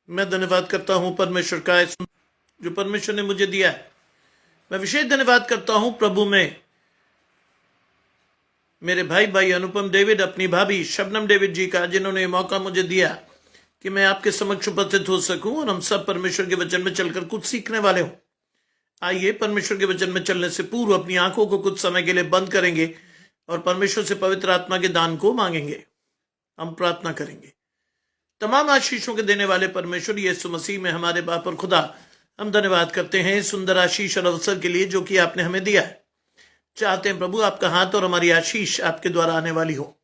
मैं धन्यवाद करता हूं परमेश्वर का जो परमेश्वर ने मुझे दिया है। मैं विशेष धन्यवाद करता हूं प्रभु में मेरे भाई अनुपम डेविड, अपनी भाभी शबनम डेविड जी का, जिन्होंने मौका मुझे दिया कि मैं आपके समक्ष उपस्थित हो सकूं और हम सब परमेश्वर के वचन में चलकर कुछ सीखने वाले हों। आइए परमेश्वर के वचन में चलने से पूर्व अपनी आंखों को कुछ समय के लिए बंद करेंगे और परमेश्वर से पवित्र आत्मा के दान को मांगेंगे। हम प्रार्थना करेंगे। तमाम आशीषों के देने वाले परमेश्वर यीशु मसीह में हमारे बाप और खुदा, हम धन्यवाद करते हैं सुंदर आशीष और अवसर के लिए जो कि आपने हमें दिया है। चाहते हैं प्रभु आपका हाथ और हमारी आशीष आपके द्वारा आने वाली हो।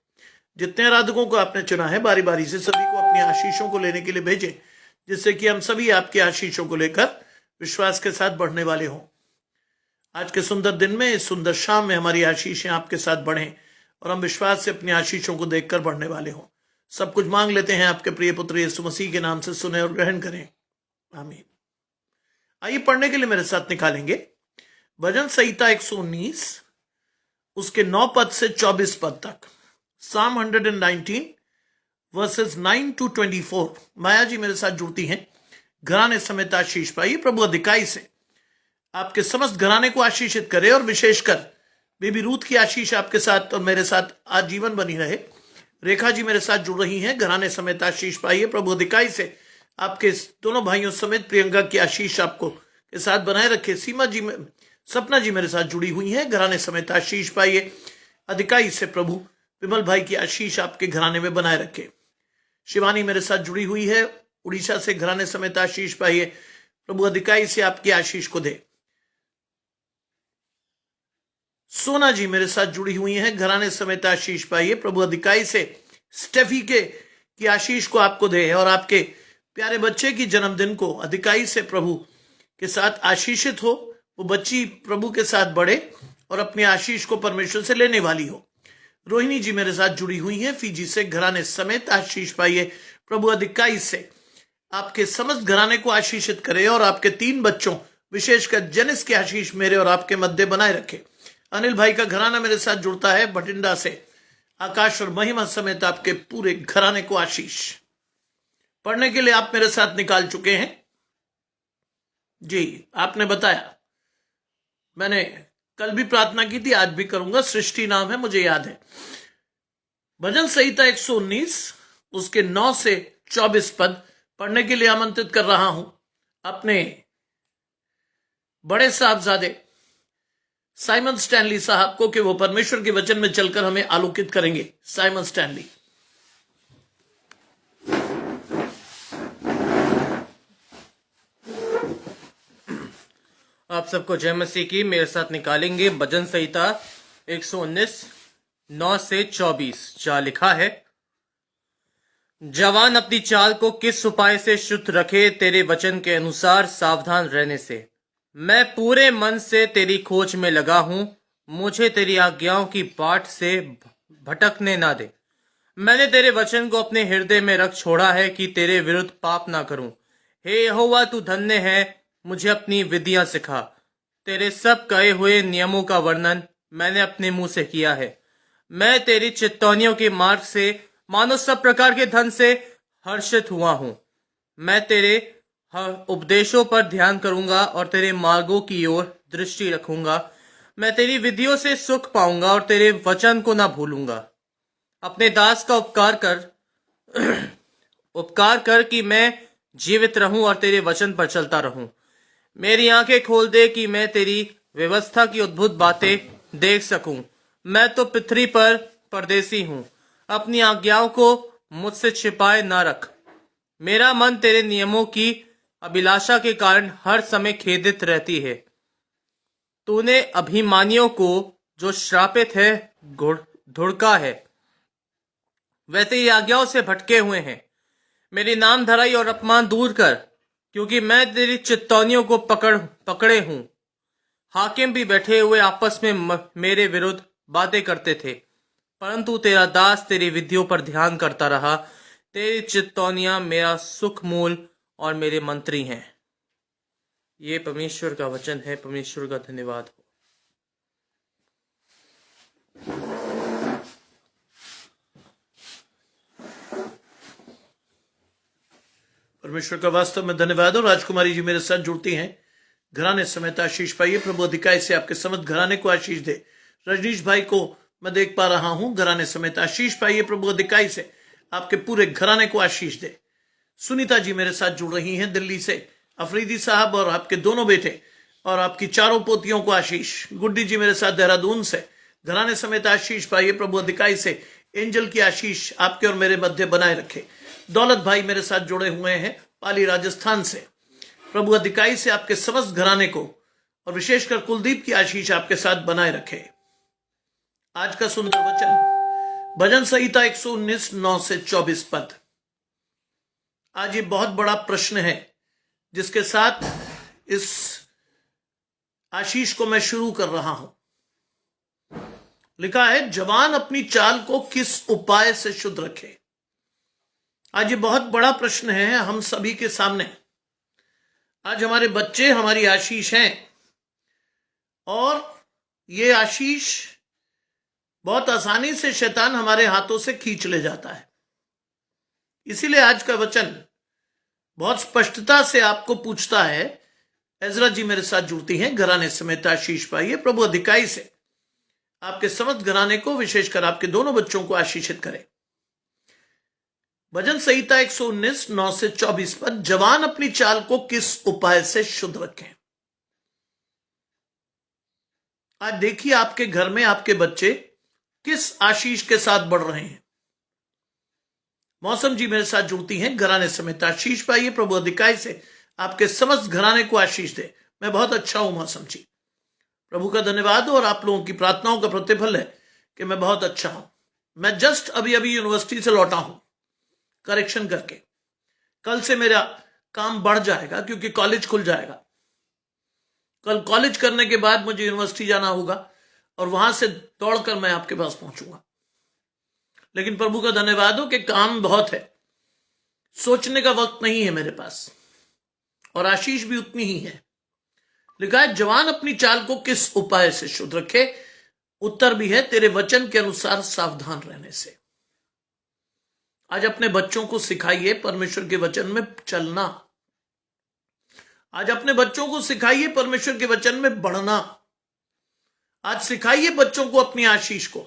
जितने आराधकों को आपने चुना है बारी बारी से सभी को अपनी आशीषों को लेने के लिए भेजें, जिससे कि हम सभी आपकी आशीषों को लेकर विश्वास के साथ बढ़ने वाले हों। आज के सुंदर दिन में, इस सुंदर शाम में हमारी आशीषें आपके साथ बढ़ें और हम विश्वास से अपनी आशीषों को देखकर बढ़ने वाले हों। सब कुछ मांग लेते हैं आपके प्रिय पुत्र यीशु मसीह के नाम से, सुने और ग्रहण करें, आमीन। आइए पढ़ने के लिए मेरे साथ निकालेंगे भजन संहिता 119 उसके 9 पद से 24 पद तक। Psalm 119 versus 9 to 24। माया जी मेरे साथ जुड़ती हैं। घराने समेत आशीष पाइए। प्रभु अधिकाई से आपके समस्त घराने को आशीषित करे और विशेषकर बेबी रूथ की आशीष आपके साथ और मेरे साथ आजीवन बनी रहे। रेखा जी मेरे साथ जुड़ रही हैं। घराने समेत आशीष पाइए। प्रभु अधिकाई से आपके दोनों भाइयों समेत प्रियंका की आशीष आपको के साथ बनाए रखे। सीमा जी में सपना जी मेरे साथ जुड़ी हुई हैं। घराने समेत आशीष पाइए। अधिकाई से प्रभु विमल भाई की आशीष आपके घराने में बनाए रखे। शिवानी मेरे साथ जुड़ी हुई है उड़ीसा से। घराने समेत आशीष पाइए। प्रभु अधिकाई से आपकी आशीष को दे। सोना जी मेरे साथ जुड़ी हुई हैं। घराने समेत आशीष पाइए। प्रभु अधिकाई से स्टेफी के की आशीष को आपको दे और आपके प्यारे बच्चे की जन्मदिन को अधिकाई से प्रभु के साथ आशीषित हो। वो बच्ची प्रभु के साथ बढ़े और अपनी आशीष को परमेश्वर से लेने वाली हो। रोहिणी जी मेरे साथ जुड़ी हुई हैं फीजी से। घराने समेत आशीष पाइए। प्रभु अधिकाई से आपके समस्त घराने को आशीषित करे और आपके 3 बच्चों विशेषकर जेनिस की आशीष मेरे और आपके मध्य बनाए रखे। अनिल भाई का घराना मेरे साथ जुड़ता है बठिंडा से। आकाश और महिमा समेत आपके पूरे घराने को आशीष। पढ़ने के लिए आप मेरे साथ निकाल चुके हैं जी। आपने बताया, मैंने कल भी प्रार्थना की थी, आज भी करूंगा। सृष्टि नाम है, मुझे याद है। भजन संहिता 119 उसके 9 से 24 पद पढ़ने के लिए आमंत्रित कर रहा हूं अपने बड़े साहबजादे साइमन स्टैनली साहब को कि वो परमेश्वर के वचन में चलकर हमें आलोकित करेंगे। Simon Stanley. आप सबको जय मसीह की। मेरे साथ निकालेंगे भजन संहिता 119 9 से 24। जहां लिखा है, जवान अपनी चाल को किस उपाय से शुद्ध रखे, तेरे वचन के अनुसार सावधान रहने से। मैं पूरे मन से तेरी खोज में लगा हूं, मुझे तेरी आज्ञाओं की बाट से भटकने ना दे। मैंने तेरे वचन को अपने हृदय में रख छोड़ा है कि तेरे विरुद्ध पाप ना करूं। हे यहोवा, तू धन्य है, मुझे अपनी विधियां सिखा। तेरे सब कहे हुए नियमों का वर्णन मैंने अपने मुंह से किया है। मैं तेरी चितौनियों के मार्ग से मानो सब प्रकार के धन से हर्षित हुआ हूं। मैं तेरे उपदेशों पर ध्यान करूंगा और तेरे मार्गों की ओर दृष्टि रखूंगा। मैं तेरी विधियों से सुख पाऊंगा और तेरे वचन को ना भूलूंगा। अपने दास का उपकार कर कि मैं जीवित रहूं और तेरे वचन पर चलता रहूं। मेरी आंखें खोल दे कि मैं तेरी व्यवस्था की अद्भुत बातें देख सकूं। मैं तो पृथ्वी पर परदेसी हूं, अपनी आज्ञाओं को मुझसे छिपाए ना रख। मेरा मन तेरे नियमों की अभिलाषा के कारण हर समय खेदित रहती है। तूने अभिमानियों को जो श्रापित है धुड़का है, वे तेरी आज्ञाओं से भटके हुए हैं। मेरी नाम धराई और अपमान दूर कर, क्योंकि मैं तेरी चितौनियों को पकड़े हूं। हाकिम भी बैठे हुए आपस में मेरे विरुद्ध बातें करते थे, परंतु तेरा दास तेरी विधियों पर ध्यान करता रहा। तेरी चितौनियां मेरा सुख मूल और मेरे मंत्री हैं। ये परमेश्वर का वचन है। परमेश्वर का धन्यवाद हो। परमेश्वर का वास्तव में धन्यवाद। और राजकुमारी जी मेरे साथ जुड़ती हैं, घराने समेत आशीष पाइए। प्रभु अधिकाई से आपके समस्त घराने को आशीष दे। रजनीश भाई को मैं देख पा रहा हूं, घराने समेत आशीष पाइए। प्रभु अधिकाई से आपके पूरे घराने को आशीष दे। सुनीता जी मेरे साथ जुड़ रही हैं दिल्ली से। अफरीदी साहब और आपके दोनों बेटे और आपकी चारों पोतियों को आशीष। गुड्डी जी मेरे साथ देहरादून से, घराने समेत आशीष पाइए। प्रभु अधिकाई से एंजल की आशीष आपके और मेरे मध्य बनाए रखे। दौलत भाई मेरे साथ जुड़े हुए हैं पाली राजस्थान से। प्रभु अधिकाई से आपके समस्त घराने को और विशेषकर कुलदीप की आशीष आपके साथ बनाए रखे। आज का सुंदर वचन भजन संहिता 119 9 से 24 पद। आज ये बहुत बड़ा प्रश्न है जिसके साथ इस आशीष को मैं शुरू कर रहा हूं। लिखा है, जवान अपनी चाल को किस उपाय से शुद्ध रखे। आज ये बहुत बड़ा प्रश्न है हम सभी के सामने। आज हमारे बच्चे हमारी आशीष हैं और ये आशीष बहुत आसानी से शैतान हमारे हाथों से खींच ले जाता है। इसीलिए आज का वचन बहुत स्पष्टता से आपको पूछता है। एजरा जी मेरे साथ जुड़ती हैं, घराने समेत आशीष पाइए। प्रभु अधिकाई से आपके समस्त घराने को, विशेषकर आपके दोनों बच्चों को आशीषित करें। भजन संहिता 119 9 से 24 पर, जवान अपनी चाल को किस उपाय से शुद्ध रखें। आज देखिए आपके घर में आपके बच्चे किस आशीष के साथ बढ़ रहे हैं। मौसम जी मेरे साथ जुड़ती हैं, घराने समेत आशीष पाइए। प्रभु अधिकाई से आपके समस्त घराने को आशीष दे। मैं बहुत अच्छा हूं मौसम जी, प्रभु का धन्यवाद। और आप लोगों की प्रार्थनाओं का प्रतिफल है कि मैं बहुत अच्छा हूं। मैं जस्ट अभी यूनिवर्सिटी से लौटा हूं करेक्शन करके। कल से मेरा काम बढ़ जाएगा क्योंकि कॉलेज खुल जाएगा। कल कॉलेज करने के बाद मुझे यूनिवर्सिटी जाना होगा और वहां से दौड़कर मैं आपके पास पहुंचूंगा। लेकिन प्रभु का धन्यवाद हो कि काम बहुत है, सोचने का वक्त नहीं है मेरे पास, और आशीष भी उतनी ही है। लिखा है, जवान अपनी चाल को किस उपाय से शुद्ध रखे। उत्तर भी है, तेरे वचन के अनुसार सावधान रहने से। आज अपने बच्चों को सिखाइए परमेश्वर के वचन में चलना। आज अपने बच्चों को सिखाइए परमेश्वर के वचन में बढ़ना। आज सिखाइए बच्चों को अपनी आशीष को,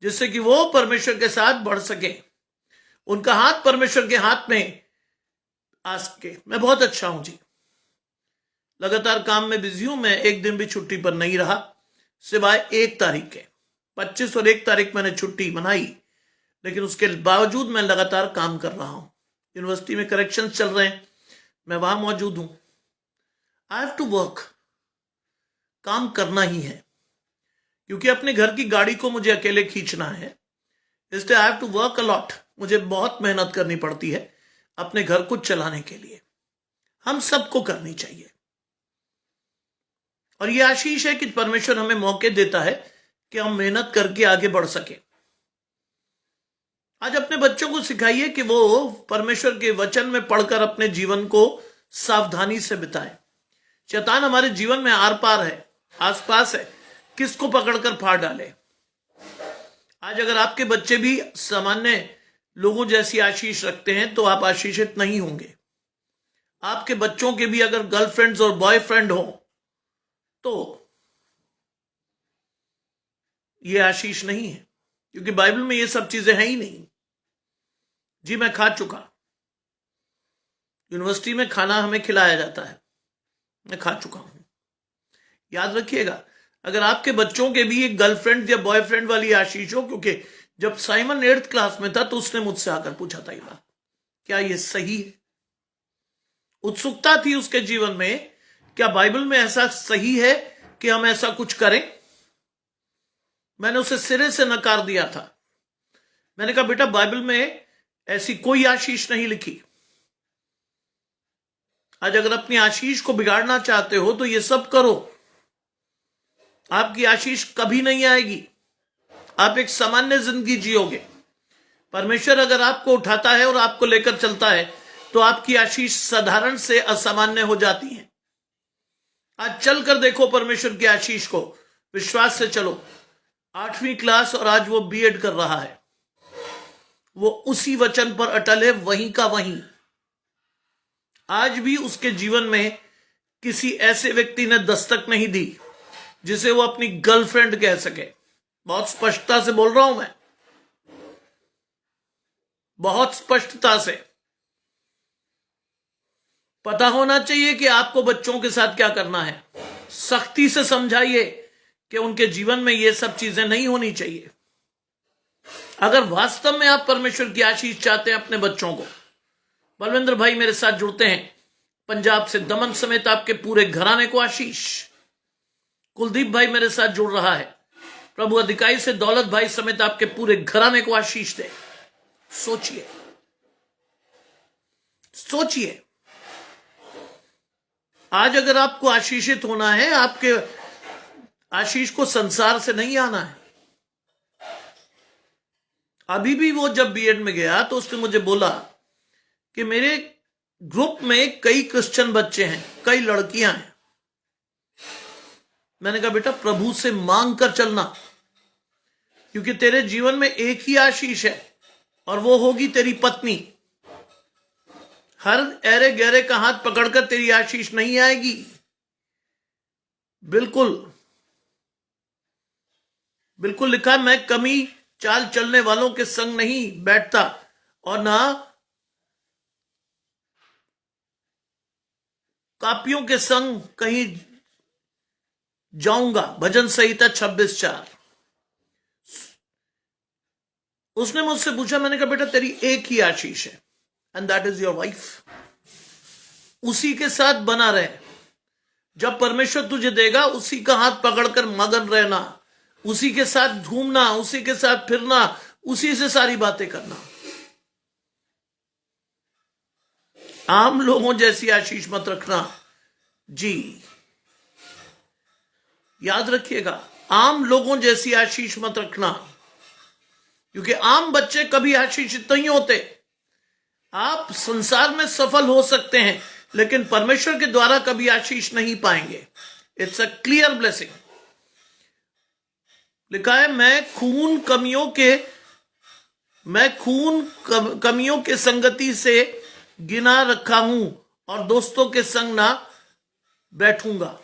जिससे कि वो परमेश्वर के साथ बढ़ सके, उनका हाथ परमेश्वर के हाथ में आ सके। मैं बहुत अच्छा हूं जी, लगातार काम में बिजी हूं। मैं एक दिन भी छुट्टी पर नहीं रहा सिवाय 1 तारीख के। 25 और 1 तारीख मैंने छुट्टी मनाई, लेकिन उसके बावजूद मैं लगातार काम कर रहा हूं। यूनिवर्सिटी में करेक्शंस चल रहे हैं, मैं वहां मौजूद हूं। आई हैव टू वर्क, काम करना ही है, क्योंकि अपने घर की गाड़ी को मुझे अकेले खींचना है। इसलिए I have to work a lot. मुझे बहुत मेहनत करनी पड़ती है अपने घर को चलाने के लिए। हम सबको करनी चाहिए। और यह आशीष है कि परमेश्वर हमें मौके देता है कि हम मेहनत करके आगे बढ़ सके। आज अपने बच्चों को सिखाइए कि वो परमेश्वर के वचन में पढ़कर अपने जीवन को सावधानी से बिताए। शैतान हमारे जीवन में आर पार है, आसपास है, किसको पकड़कर फाड़ डाले। आज अगर आपके बच्चे भी सामान्य लोगों जैसी आशीष रखते हैं तो आप आशीषित नहीं होंगे। आपके बच्चों के भी अगर गर्लफ्रेंड्स और बॉयफ्रेंड हो तो ये आशीष नहीं है, क्योंकि बाइबल में ये सब चीजें हैं ही नहीं। जी मैं खा चुका, यूनिवर्सिटी में खाना हमें खिलाया जाता है, मैं खा चुका हूं। याद रखिएगा, अगर आपके बच्चों के भी एक गर्लफ्रेंड या बॉयफ्रेंड वाली आशीष हो, क्योंकि जब साइमन 8th क्लास में था तो उसने मुझसे आकर पूछा था, ये बात क्या ये सही है? उत्सुकता थी उसके जीवन में, क्या बाइबल में ऐसा सही है कि हम ऐसा कुछ करें? मैंने उसे सिरे से नकार दिया था। मैंने कहा, बेटा बाइबल में ऐसी कोई आशीष नहीं लिखी। आज अगर अपनी आशीष को बिगाड़ना चाहते हो तो ये सब करो, आपकी आशीष कभी नहीं आएगी। आप एक सामान्य जिंदगी जियोगे। परमेश्वर अगर आपको उठाता है और आपको लेकर चलता है तो आपकी आशीष साधारण से असामान्य हो जाती है। आज चलकर देखो परमेश्वर की आशीष को, विश्वास से चलो। 8वीं क्लास और आज वो बीएड कर रहा है। वो उसी वचन पर अटल है, वहीं का वहीं। आज भी उसके जीवन में किसी ऐसे व्यक्ति ने दस्तक नहीं दी जिसे वो अपनी गर्लफ्रेंड कह सके। बहुत स्पष्टता से बोल रहा हूं मैं, बहुत स्पष्टता से। पता होना चाहिए कि आपको बच्चों के साथ क्या करना है। सख्ती से समझाइए कि उनके जीवन में ये सब चीजें नहीं होनी चाहिए। अगर वास्तव में आप परमेश्वर की आशीष चाहते हैं अपने बच्चों को, बलविंद्र भाई मेरे साथ जुड़ते हैं पंजाब से, दमन समेत आपके पूरे घराने को आशीष। कुलदीप भाई मेरे साथ जुड़ रहा है प्रभु अधिकारी से, दौलत भाई समेत आपके पूरे घराने को आशीष दे। सोचिए, सोचिए, आज अगर आपको आशीषित होना है, आपके आशीष को संसार से नहीं आना है। अभी भी वो जब बीएड में गया तो उसने मुझे बोला कि मेरे ग्रुप में कई क्रिश्चियन बच्चे हैं, कई लड़कियां हैं। मैंने कहा बेटा प्रभु से मांग कर चलना, क्योंकि तेरे जीवन में एक ही आशीष है और वो होगी तेरी पत्नी। हर ऐरे गहरे का हाथ पकड़कर तेरी आशीष नहीं आएगी। बिल्कुल बिल्कुल लिखा है, मैं कमी चाल चलने वालों के संग नहीं बैठता और ना कापियों के संग कहीं जाऊंगा। भजन संहिता 26:4। उसने मुझसे पूछा, मैंने कहा बेटा तेरी एक ही आशीष है, and that is your wife. उसी के साथ बना रहे। जब परमेश्वर तुझे देगा उसी का हाथ पकड़कर मगन रहना, उसी के साथ घूमना, उसी के साथ फिरना, उसी से सारी बातें करना। आम लोगों जैसी आशीष मत रखना जी, याद रखिएगा, आम लोगों जैसी आशीष मत रखना, क्योंकि आम बच्चे कभी आशीषित नहीं होते। आप संसार में सफल हो सकते हैं लेकिन परमेश्वर के द्वारा कभी आशीष नहीं पाएंगे। It's a clear blessing. लिखा है, मैं खून कमियों के संगति से गिना रखा हूं और दोस्तों के संग ना बैठूंगा।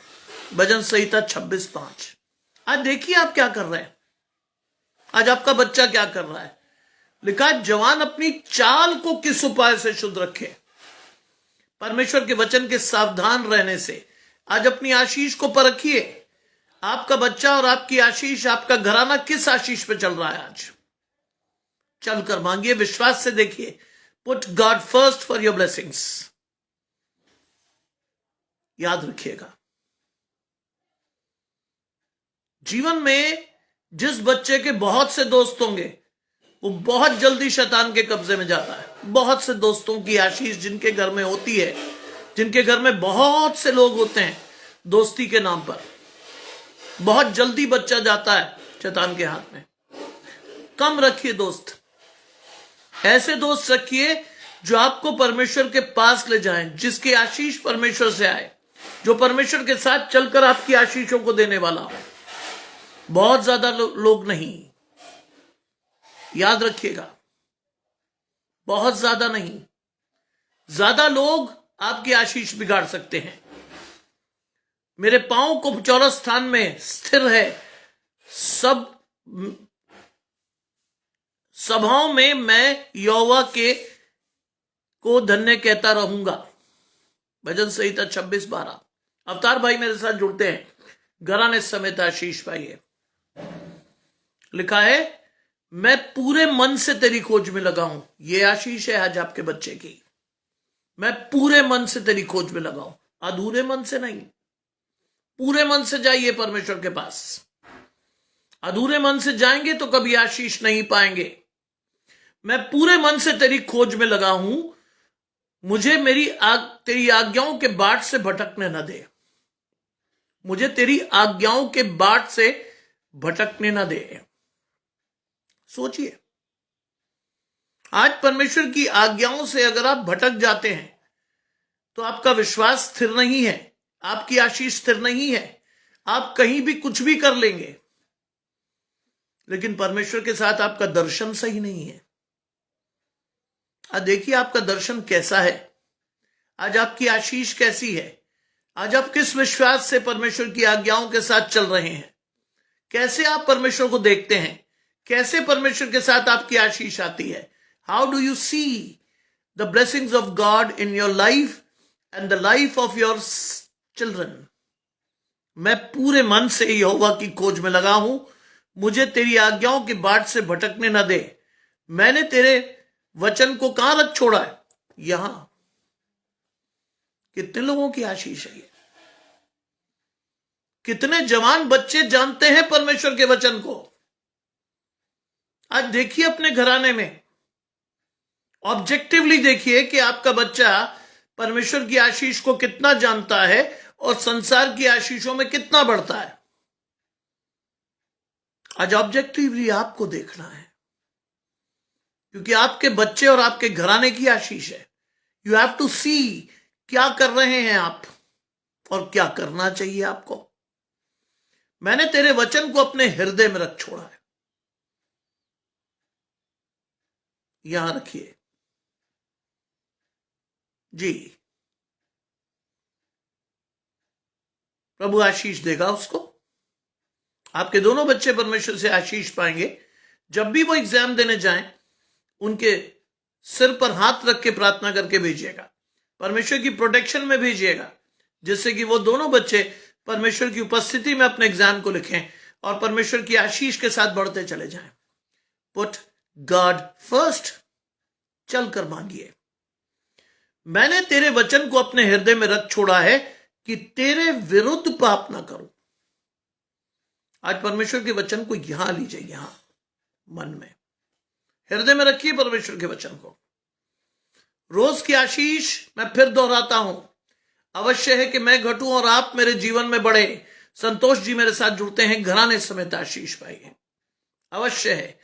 भजन संहिता 26:5। आज देखिए आप क्या कर रहे हैं, आज आपका बच्चा क्या कर रहा है। लिखा है, जवान अपनी चाल को किस उपाय से शुद्ध रखे। परमेश्वर के वचन के सावधान रहने से आज अपनी आशीष को परखिए। आपका बच्चा और आपकी आशीष, आपका घराना किस आशीष पे चल रहा है। आज चलकर मांगिए, विश्वास से देखिए। Put God first for your blessings. याद रखिएगा, जीवन में जिस बच्चे के बहुत से दोस्त होंगे वो बहुत जल्दी शैतान के कब्जे में जाता है। बहुत से दोस्तों की आशीष जिनके घर में होती है, जिनके घर में बहुत से लोग होते हैं दोस्ती के नाम पर, बहुत जल्दी बच्चा जाता है शैतान के हाथ में। कम रखिए दोस्त, ऐसे दोस्त रखिए जो आपको परमेश्वर के पास ले जाएं, जिसकी आशीष परमेश्वर से आए, जो परमेश्वर के साथ चलकर आपकी आशीषों को देने वाला हो। बहुत ज्यादा लोग नहीं, याद रखिएगा, बहुत ज्यादा नहीं। ज्यादा लोग आपकी आशीष बिगाड़ सकते हैं। मेरे पांव को चौरस स्थान में स्थिर है, सब सभाओं में मैं यहोवा के को धन्य कहता रहूंगा। भजन संहिता 26:12। अवतार भाई मेरे साथ जुड़ते हैं, घराने समेत आशीष पाइए। लिखा है, मैं पूरे मन से तेरी खोज में लगा हूं। यह आशीष है आज आपके बच्चे की। मैं पूरे मन से तेरी खोज में लगा हूं, अधूरे मन से नहीं। पूरे मन से जाइए परमेश्वर के पास। अधूरे मन से जाएंगे तो कभी आशीष नहीं पाएंगे। मैं पूरे मन से तेरी खोज में लगा हूं, मुझे तेरी आज्ञाओं के बाट से भटकने न दे। मुझे तेरी आज्ञाओं के बाट से भटकने न दे। सोचिए, आज परमेश्वर की आज्ञाओं से अगर आप भटक जाते हैं तो आपका विश्वास स्थिर नहीं है, आपकी आशीष स्थिर नहीं है। आप कहीं भी कुछ भी कर लेंगे, लेकिन परमेश्वर के साथ आपका दर्शन सही नहीं है। आज देखिए आपका दर्शन कैसा है। आज आपकी आशीष कैसी है? आज आप किस विश्वास से परमेश्वर की आज्ञाओं के साथ चल रहे हैं? कैसे आप परमेश्वर को देखते हैं? कैसे परमेश्वर के साथ आपकी आशीष आती है? How do you see the blessings of God in your life and the life of your children? मैं पूरे मन से यहोवा की खोज में लगा हूं, मुझे तेरी आज्ञाओं की बाट से भटकने न दे। मैंने तेरे वचन को कहां रख छोड़ा है? यहां। कितने लोगों की आशीष है ये? कितने जवान बच्चे जानते हैं परमेश्वर के वचन को? आज देखिए अपने घराने में, ऑब्जेक्टिवली देखिए कि आपका बच्चा परमेश्वर की आशीष को कितना जानता है और संसार की आशीषों में कितना बढ़ता है। आज ऑब्जेक्टिवली आपको देखना है, क्योंकि आपके बच्चे और आपके घराने की आशीष है। यू हैव टू सी क्या कर रहे हैं आप और क्या करना चाहिए आपको। मैंने तेरे वचन को अपने हृदय में रख छोड़ा है। यहां रखिए जी, प्रभु आशीष देगा उसको। आपके दोनों बच्चे परमेश्वर से आशीष पाएंगे। जब भी वो एग्जाम देने जाएं, उनके सिर पर हाथ रख के प्रार्थना करके भेजिएगा, परमेश्वर की प्रोटेक्शन में भेजिएगा, जिससे कि वो दोनों बच्चे परमेश्वर की उपस्थिति में अपने एग्जाम को लिखें और परमेश्वर की आशीष के साथ बढ़ते चले जाएं। Put God first. चलकर मांगिए। मैंने तेरे वचन को अपने हृदय में रख छोड़ा है कि तेरे विरुद्ध पाप ना करूं। आज परमेश्वर के वचन को यहां लीजिए, यहां मन में, हृदय में रखिए परमेश्वर के वचन को। रोज की आशीष मैं फिर दोहराता हूं, अवश्य है कि मैं घटूं और आप मेरे जीवन में बढ़े। संतोष जी मेरे साथ जुड़ते हैं, घराने समेत आशीष पाइए। अवश्य है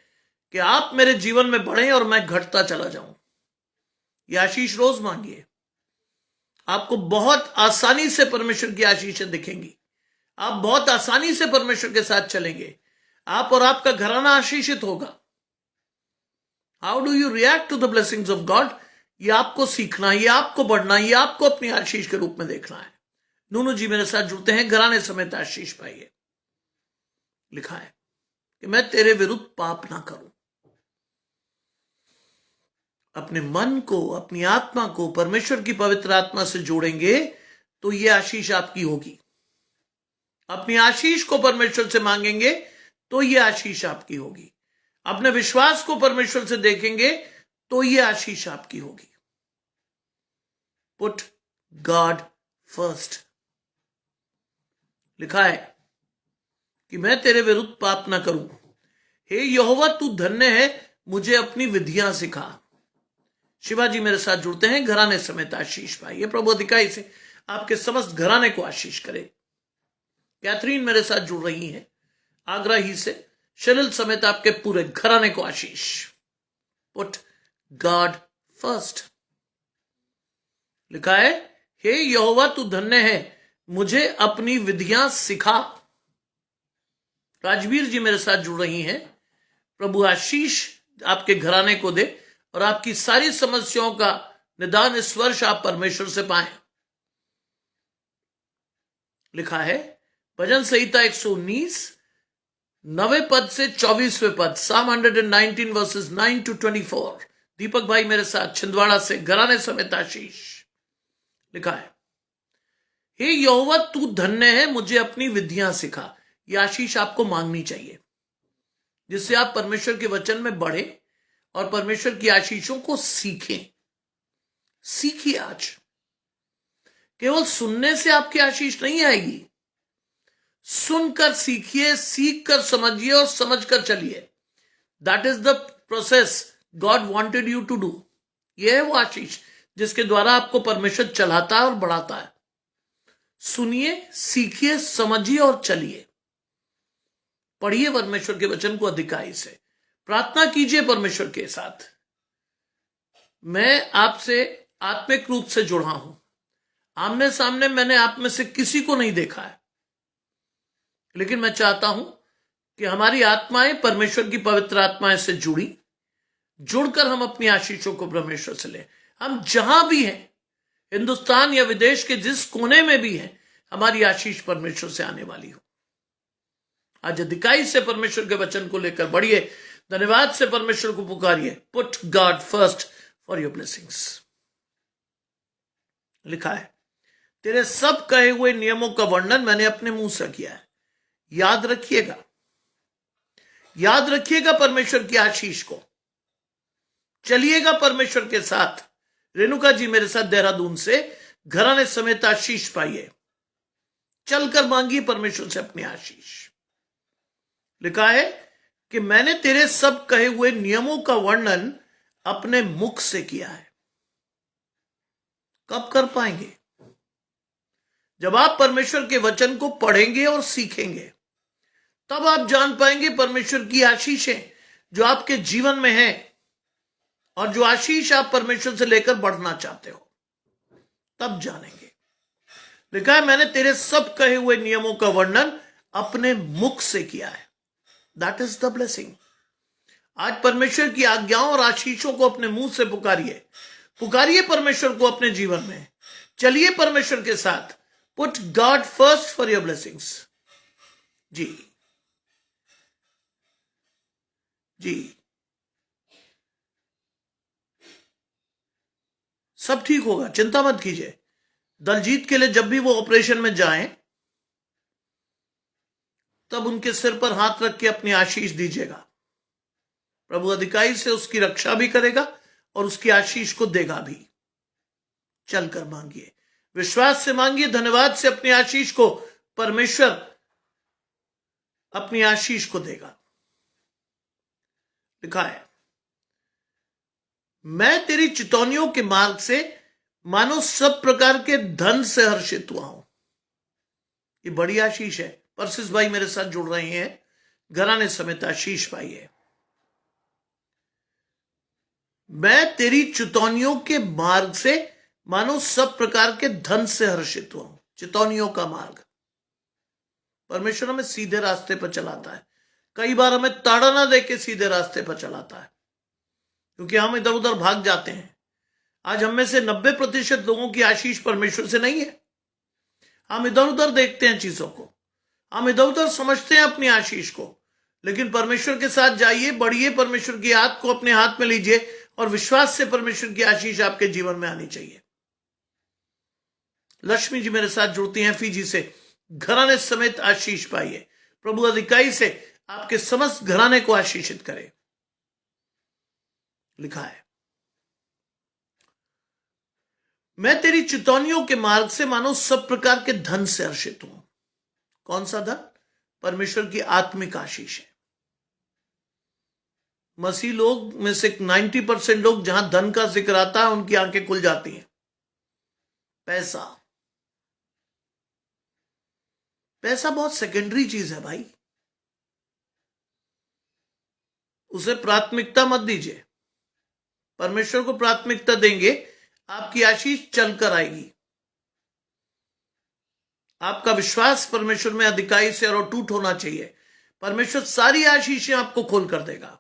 कि आप मेरे जीवन में बढ़े और मैं घटता चला जाऊं। यह आशीष रोज मांगिए, आपको बहुत आसानी से परमेश्वर की आशीषें दिखेंगी। आप बहुत आसानी से परमेश्वर के साथ चलेंगे। आप और आपका घराना आशीषित होगा। How do you react to the blessings of God? ये आपको सीखना है, ये आपको बढ़ना है, ये आपको अपनी आशीष के रूप में देखना है। नूनू जी मेरे साथ जुड़ते हैं, घराने समेत आशीष पाइए। लिखा है कि मैं तेरे विरुद्ध पाप ना करूं। अपने मन को, अपनी आत्मा को परमेश्वर की पवित्र आत्मा से जोड़ेंगे तो ये आशीष आपकी होगी। अपनी आशीष को परमेश्वर से मांगेंगे तो ये आशीष आपकी होगी। अपने विश्वास को परमेश्वर से देखेंगे तो ये आशीष आपकी होगी। Put God first. लिखा है कि मैं तेरे विरुद्ध पाप ना करूं। हे यहोवा तू धन्य है, मुझे अपनी विधियां सिखा। शिवाजी मेरे साथ जुड़ते हैं, घराने समेत आशीष पाइए। प्रभु अधिकाई से आपके समस्त घराने को आशीष करे। कैथरीन मेरे साथ जुड़ रही हैं आगरा ही से, शलिल समेत आपके पूरे घराने को आशीष। Put God first. लिखा है हे यहोवा तू धन्य है, मुझे अपनी विधियां सिखा। राजवीर जी मेरे साथ जुड़ रही हैं, प्रभु आशीष आपके घराने को दे और आपकी सारी समस्याओं का निदान इस वर्ष आप परमेश्वर से पाएं। लिखा है भजन संहिता 119 9वें पद से 24वें पद, Psalm 119 वर्सेस 9 to 24। दीपक भाई मेरे साथ छिंदवाड़ा से, घराने समेत आशीष। लिखा है हे यहोवा तू धन्य है, मुझे अपनी विधियां सिखा। यह आशीष आपको मांगनी चाहिए, जिससे आप परमेश्वर के वचन में बढ़े और परमेश्वर की आशीषों को सीखें। सीखिए। आज केवल सुनने से आपकी आशीष नहीं आएगी, सुनकर सीखिए, सीख कर समझिए और समझकर चलिए। That is the process God wanted you to do. यह है वो आशीष जिसके द्वारा आपको परमेश्वर चलाता है और बढ़ाता है। सुनिए, सीखिए, समझिए और चलिए। पढ़िए परमेश्वर के वचन को अधिकाई से, प्रार्थना कीजिए परमेश्वर के साथ। मैं आपसे आत्मिक रूप से जुड़ा हूं, आमने सामने मैंने आप में से किसी को नहीं देखा है, लेकिन मैं चाहता हूं कि हमारी आत्माएं परमेश्वर की पवित्र आत्माएं से जुड़कर हम अपनी आशीषों को परमेश्वर से लें। हम जहां भी हैं, हिंदुस्तान या विदेश के जिस कोने में भी है, हमारी आशीष परमेश्वर से आने वाली हो। आज अधिकाई से परमेश्वर के वचन को लेकर बढ़िए, धन्यवाद से परमेश्वर को पुकारिए। Put God first for your blessings. लिखा है, तेरे सब कहे हुए नियमों का वर्णन मैंने अपने मुंह से किया है। याद रखिएगा, याद रखिएगा परमेश्वर की आशीष को। चलिएगा परमेश्वर के साथ। रेणुका जी मेरे साथ देहरादून से घराने समेत आशीष पाइए। चलकर मांगिए परमेश्वर से अपनी आशीष। लिखा है कि मैंने तेरे सब कहे हुए नियमों का वर्णन अपने मुख से किया है। कब कर पाएंगे? जब आप परमेश्वर के वचन को पढ़ेंगे और सीखेंगे, तब आप जान पाएंगे परमेश्वर की आशीषें जो आपके जीवन में है, और जो आशीष आप परमेश्वर से लेकर बढ़ना चाहते हो, तब जानेंगे। लिखा है, मैंने तेरे सब कहे हुए नियमों का वर्णन अपने मुख से किया है। That is the blessing. आज परमेश्वर की आज्ञाओं और आशीषों को अपने मुंह से पुकारिए। पुकारिए परमेश्वर को अपने जीवन में। चलिए परमेश्वर के साथ। Put God first for your blessings. जी जी, सब ठीक होगा, चिंता मत कीजिए। दलजीत के लिए जब भी वो ऑपरेशन में जाएं, तब उनके सिर पर हाथ रख के अपनी आशीष दीजिएगा। प्रभु अधिकाई से उसकी रक्षा भी करेगा और उसकी आशीष को देगा भी। चलकर मांगिए, विश्वास से मांगिए, धन्यवाद से अपनी आशीष को। परमेश्वर अपनी आशीष को देगा। लिखा है, मैं तेरी चितौनियों के मार्ग से मानो सब प्रकार के धन से हर्षित हुआ हूं। ये बड़ी आशीष है। परसिस भाई मेरे साथ जुड़ रहे हैं, घराने समेत आशीष पाइए। मैं तेरी चितौनियों के मार्ग से मानो सब प्रकार के धन से हर्षित हुआ हूं। चितौनियों का मार्ग, परमेश्वर हमें सीधे रास्ते पर चलाता है। कई बार हमें ताड़ा ना देके सीधे रास्ते पर चलाता है, क्योंकि हम इधर उधर भाग जाते हैं। आज हम में से 90% लोगों की आशीष परमेश्वर से नहीं है। हम इधर उधर देखते हैं चीजों को, हम इधर उधर समझते हैं अपनी आशीष को। लेकिन परमेश्वर के साथ जाइए, बढ़िए, परमेश्वर की हाथ को अपने हाथ में लीजिए और विश्वास से परमेश्वर की आशीष आपके जीवन में आनी चाहिए। लक्ष्मी जी मेरे साथ जुड़ती हैं फीजी से, घराने समेत आशीष पाइए। प्रभु अधिकाई से आपके समस्त घराने को आशीषित करे। लिखा है, मैं तेरी चितौनियों के मार्ग से मानो सब प्रकार के धन से हर्षित हूं। कौन सा धन? परमेश्वर की आत्मिक आशीष है। मसीह लोग में से 90% लोग, जहां धन का जिक्र आता है, उनकी आंखें खुल जाती हैं। पैसा, पैसा बहुत सेकेंडरी चीज है भाई, उसे प्राथमिकता मत दीजिए। परमेश्वर को प्राथमिकता देंगे, आपकी आशीष चलकर आएगी। आपका विश्वास परमेश्वर में अधिकाई से और अटूट होना चाहिए। परमेश्वर सारी आशीषें आपको खोल कर देगा।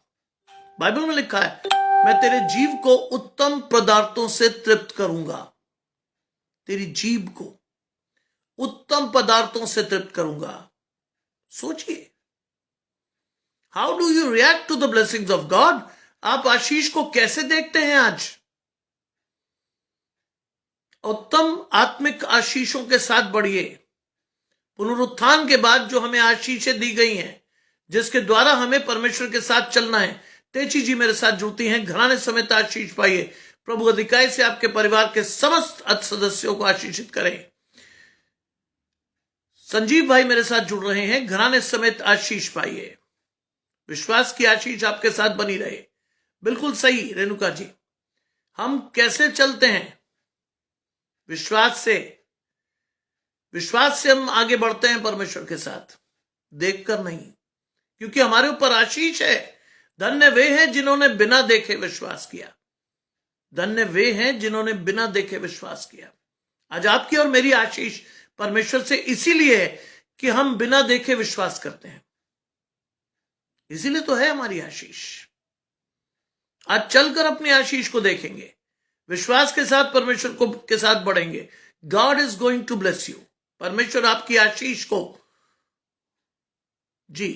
बाइबल में लिखा है, मैं तेरे जीव को उत्तम पदार्थों से तृप्त करूंगा। तेरी जीव को उत्तम पदार्थों से तृप्त करूंगा। सोचिए, how do you react to the blessings of God? आप आशीष को कैसे देखते हैं आज? उत्तम आत्मिक आशीषों के साथ बढ़िए। पुनरुत्थान के बाद जो हमें आशीषें दी गई हैं, जिसके द्वारा हमें परमेश्वर के साथ चलना है। तेची जी मेरे साथ जुड़ती हैं, घराने समेत आशीष पाइए। प्रभु अधिकाई से आपके परिवार के समस्त सदस्यों को आशीषित करें। संजीव भाई मेरे साथ जुड़ रहे हैं, घराने समेत आशीष पाइए। विश्वास की आशीष आपके साथ बनी रहे। बिल्कुल सही रेणुका जी। हम कैसे चलते हैं? विश्वास से। विश्वास से हम आगे बढ़ते हैं परमेश्वर के साथ, देखकर नहीं, क्योंकि हमारे ऊपर आशीष है। धन्य वे हैं जिन्होंने बिना देखे विश्वास किया। धन्य वे हैं जिन्होंने बिना देखे विश्वास किया। आज आपकी और मेरी आशीष परमेश्वर से इसीलिए है कि हम बिना देखे विश्वास करते हैं। इसीलिए तो है हमारी आशीष। आज चलकर अपनी आशीष को देखेंगे, विश्वास के साथ परमेश्वर को के साथ बढ़ेंगे, God is going to bless you. परमेश्वर आपकी आशीष को जी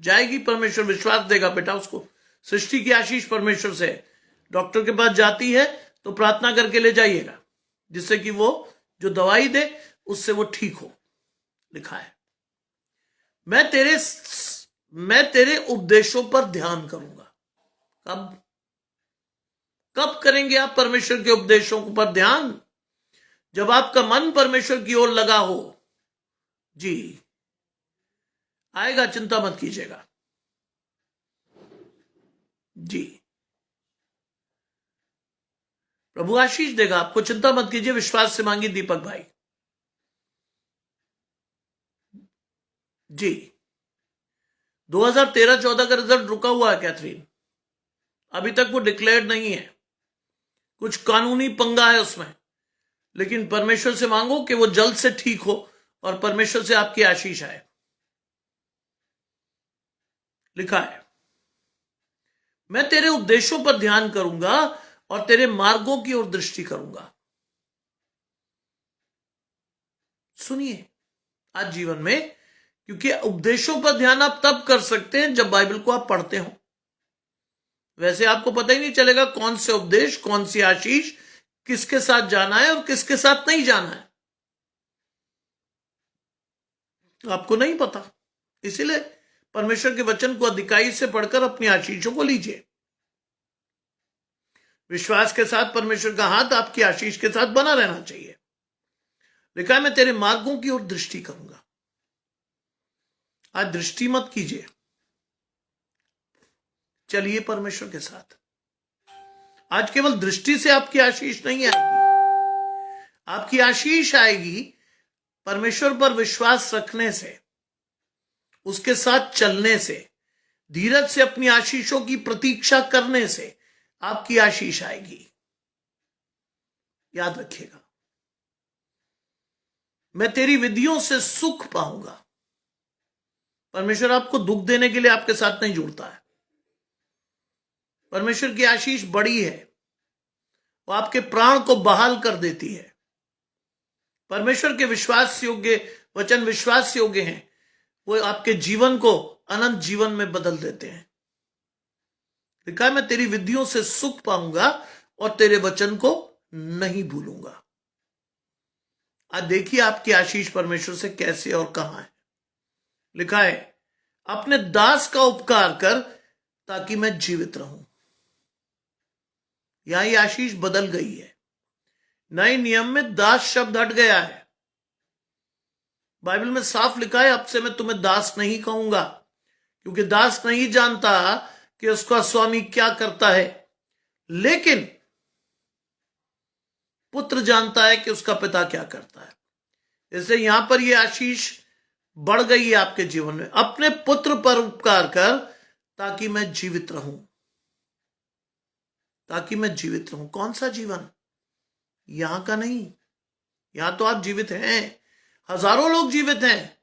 जाएगी, परमेश्वर विश्वास देगा बेटा उसको। सृष्टि की आशीष परमेश्वर से है। डॉक्टर के पास जाती है तो प्रार्थना करके ले जाइएगा, जिससे कि वो जो दवाई दे उससे वो ठीक हो। लिखा है, मैं तेरे उपदेशों पर ध्यान करूंगा। कब करेंगे आप परमेश्वर के उपदेशों पर ध्यान? जब आपका मन परमेश्वर की ओर लगा हो। जी आएगा, चिंता मत कीजिएगा। जी प्रभु आशीष देगा आपको, चिंता मत कीजिए। विश्वास से मांगी दीपक भाई। जी 2013-14 का रिजल्ट रुका हुआ है कैथरीन, अभी तक वो डिक्लेयर्ड नहीं है। कुछ कानूनी पंगा है उसमें, लेकिन परमेश्वर से मांगो कि वो जल्द से ठीक हो और परमेश्वर से आपकी आशीष आए। लिखा है, मैं तेरे उपदेशों पर ध्यान करूंगा और तेरे मार्गों की ओर दृष्टि करूंगा। सुनिए आज जीवन में, क्योंकि उपदेशों पर ध्यान आप तब कर सकते हैं जब बाइबल को आप पढ़ते हो। वैसे आपको पता ही नहीं चलेगा कौन से उपदेश, कौन सी आशीष किसके साथ जाना है और किसके साथ नहीं जाना है, आपको नहीं पता। इसीलिए परमेश्वर के वचन को अधिकाई से पढ़कर अपनी आशीषों को लीजिए। विश्वास के साथ परमेश्वर का हाथ आपकी आशीष के साथ बना रहना चाहिए। लिखा है, मैं तेरे मार्गों की ओर दृष्टि करूंगा। आज दृष्टि मत कीजिए, चलिए परमेश्वर के साथ। आज केवल दृष्टि से आपकी आशीष नहीं आएगी, आपकी आशीष आएगी परमेश्वर पर विश्वास रखने से, उसके साथ चलने से, धीरज से अपनी आशीषों की प्रतीक्षा करने से आपकी आशीष आएगी। याद रखिएगा, मैं तेरी विधियों से सुख पाऊंगा। परमेश्वर आपको दुख देने के लिए आपके साथ नहीं जुड़ता है। परमेश्वर की आशीष बड़ी है, वो आपके प्राण को बहाल कर देती है। परमेश्वर के विश्वास योग्य वचन विश्वास योग्य हैं, वो आपके जीवन को अनंत जीवन में बदल देते हैं। लिखा है, मैं तेरी विधियों से सुख पाऊंगा और तेरे वचन को नहीं भूलूंगा। आज देखिए आपकी आशीष परमेश्वर से कैसे और कहां है। लिखा है, अपने दास का उपकार कर ताकि मैं जीवित रहूं। यहां ये आशीष बदल गई है। नए नियम में दास शब्द हट गया है। बाइबल में साफ लिखा है, अब से मैं तुम्हें दास नहीं कहूंगा, क्योंकि दास नहीं जानता कि उसका स्वामी क्या करता है, लेकिन पुत्र जानता है कि उसका पिता क्या करता है। इसलिए यहां पर यह आशीष बढ़ गई है आपके जीवन में। अपने पुत्र पर उपकार कर ताकि मैं जीवित रहूं, ताकि मैं जीवित रहूं। कौन सा जीवन? यहां का नहीं, यहां तो आप जीवित हैं। हजारों लोग जीवित हैं,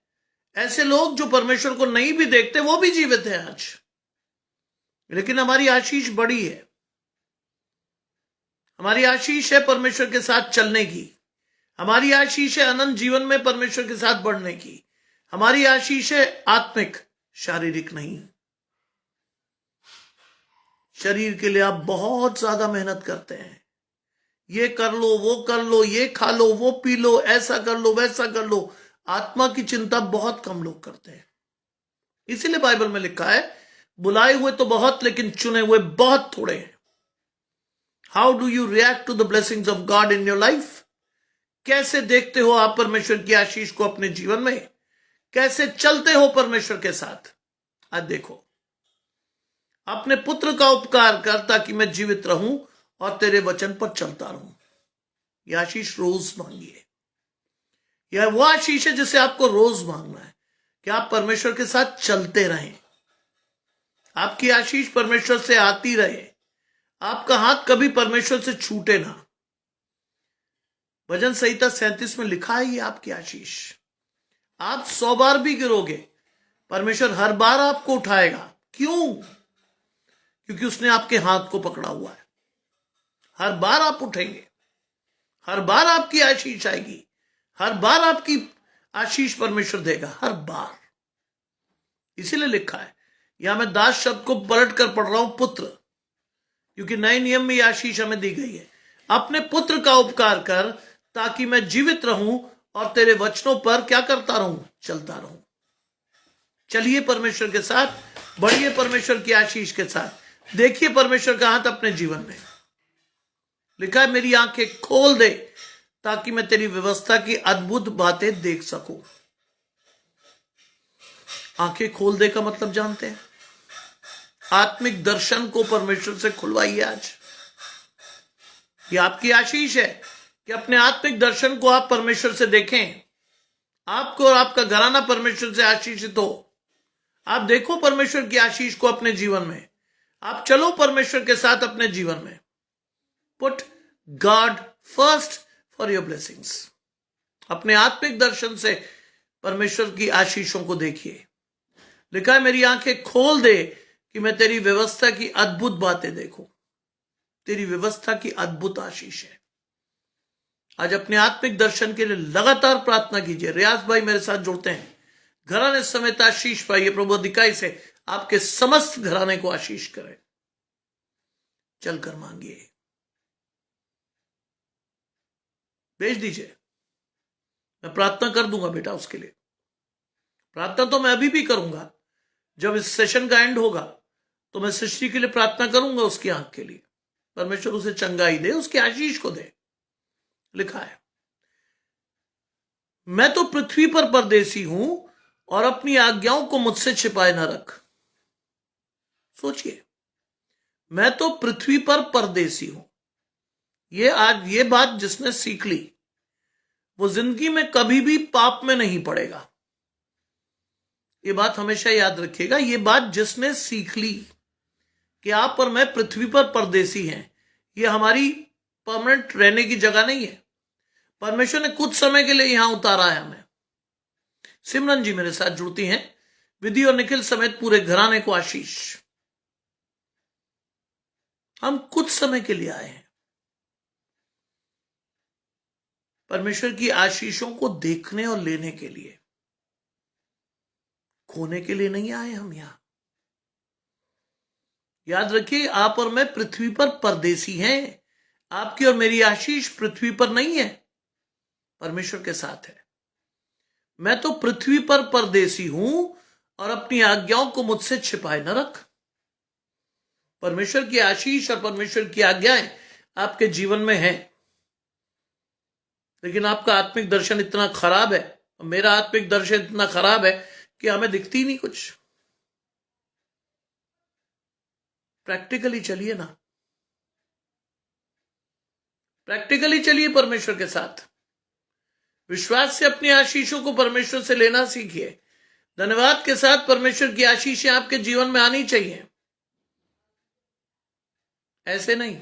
ऐसे लोग जो परमेश्वर को नहीं भी देखते वो भी जीवित हैं आज। लेकिन हमारी आशीष बड़ी है। हमारी आशीष है परमेश्वर के साथ चलने की। हमारी आशीष है अनंत जीवन में परमेश्वर के साथ बढ़ने की। हमारी आशीष है आत्मिक, शारीरिक नहीं। शरीर के लिए आप बहुत ज्यादा मेहनत करते हैं, ये कर लो, वो कर लो, ये खा लो, वो पी लो, ऐसा कर लो, वैसा कर लो। आत्मा की चिंता बहुत कम लोग करते हैं। इसीलिए बाइबल में लिखा है, बुलाए हुए तो बहुत लेकिन चुने हुए बहुत थोड़े हैं। How do you react to the blessings of God in your life? कैसे देखते हो आप परमेश्वर की आशीष को अपने जीवन में? कैसे चलते हो परमेश्वर के साथ? आज देखो, अपने पुत्र का उपकार कर ताकि मैं जीवित रहूं और तेरे वचन पर चलता रहूं। यह आशीष रोज मांगिए। यह वो आशीष है जिसे आपको रोज मांगना है कि आप परमेश्वर के साथ चलते रहें। आपकी आशीष परमेश्वर से आती रहे, आपका हाथ कभी परमेश्वर से छूटे ना। भजन संहिता 37 में लिखा है ये आपकी आशीष। आप 100 बार भी गिरोगे, परमेश्वर हर बार आपको उठाएगा। क्यों? क्योंकि उसने आपके हाथ को पकड़ा हुआ है। हर बार आप उठेंगे, हर बार आपकी आशीष आएगी, हर बार आपकी आशीष परमेश्वर देगा, हर बार। इसीलिए लिखा है, यहां मैं दास शब्द को पलट कर पढ़ रहा हूं, पुत्र, क्योंकि नए नियम में यह आशीष हमें दी गई है। अपने पुत्र का उपकार कर ताकि मैं जीवित रहूं और तेरे वचनों पर क्या करता रहूं, चलता रहूं। चलिए परमेश्वर के साथ, बढ़िए परमेश्वर की आशीष के साथ, देखिए परमेश्वर का हाथ अपने जीवन में। लिखा है, मेरी आंखें खोल दे ताकि मैं तेरी व्यवस्था की अद्भुत बातें देख सकूं। आंखें खोल दे का मतलब जानते हैं? आत्मिक दर्शन को परमेश्वर से खुलवाइए आज। ये आपकी आशीष है कि अपने आत्मिक दर्शन को आप परमेश्वर से देखें, आपको और आपका घराना परमेश्वर से आशीषित हो। आप देखो परमेश्वर की आशीष को अपने जीवन में, आप चलो परमेश्वर के साथ अपने जीवन में। Put God first for your blessings. अपने आत्मिक दर्शन से परमेश्वर की आशीषों को देखिए। लिखा है, मेरी आंखें खोल दे कि मैं तेरी व्यवस्था की अद्भुत बातें देखूं। तेरी व्यवस्था की अद्भुत आशीष है। आज अपने आत्मिक दर्शन के लिए लगातार प्रार्थना कीजिए। रियाज भाई मेरे साथ जुड़ते हैं। घराने समेत आशीष पाइए। प्रभु अधिकाई से आपके समस्त घराने को आशीष करे। चलकर मांगिए, भेज दीजिए, मैं प्रार्थना कर दूंगा बेटा उसके लिए। प्रार्थना तो मैं अभी भी करूंगा। जब इस सेशन का एंड होगा तो मैं सृष्टि के लिए प्रार्थना करूंगा, उसकी आंख के लिए। परमेश्वर उसे चंगाई दे, उसकी आशीष को दे। लिखा है, मैं तो पृथ्वी पर परदेसी हूं और अपनी आज्ञाओं को मुझसे छिपाए न रख। सोचिए, मैं तो पृथ्वी पर परदेसी हूं। ये बात जिसने सीख ली वो जिंदगी में कभी भी पाप में नहीं पड़ेगा। ये बात हमेशा याद रखिएगा। ये बात जिसने सीख ली कि आप और मैं पृथ्वी पर परदेसी हैं, ये हमारी परमानेंट रहने की जगह नहीं है। परमेश्वर ने कुछ समय के लिए यहां उतारा है हमें। सिमरन जी मेरे साथ जुड़ती हैं। विधि और निखिल समेत पूरे घराने को आशीष। हम कुछ समय के लिए आए हैं। परमेश्वर की आशीषों को देखने और लेने के लिए, खोने के लिए नहीं आए हम यहां। याद रखिए, आप और मैं पृथ्वी पर परदेसी हैं। आपकी और मेरी आशीष पृथ्वी पर नहीं है, परमेश्वर के साथ है। मैं तो पृथ्वी पर परदेसी हूं और अपनी आज्ञाओं को मुझसे छिपाए न रख। परमेश्वर की आशीष और परमेश्वर की आज्ञाएं आपके जीवन में हैं, लेकिन आपका आत्मिक दर्शन इतना खराब है, मेरा आत्मिक दर्शन इतना खराब है कि हमें दिखती नहीं कुछ। प्रैक्टिकली चलिए ना, प्रैक्टिकली चलिए परमेश्वर के साथ। विश्वास से अपनी आशीषों को परमेश्वर से लेना सीखिए। धन्यवाद के साथ परमेश्वर की आशीषें आपके जीवन में आनी चाहिए। ऐसे नहीं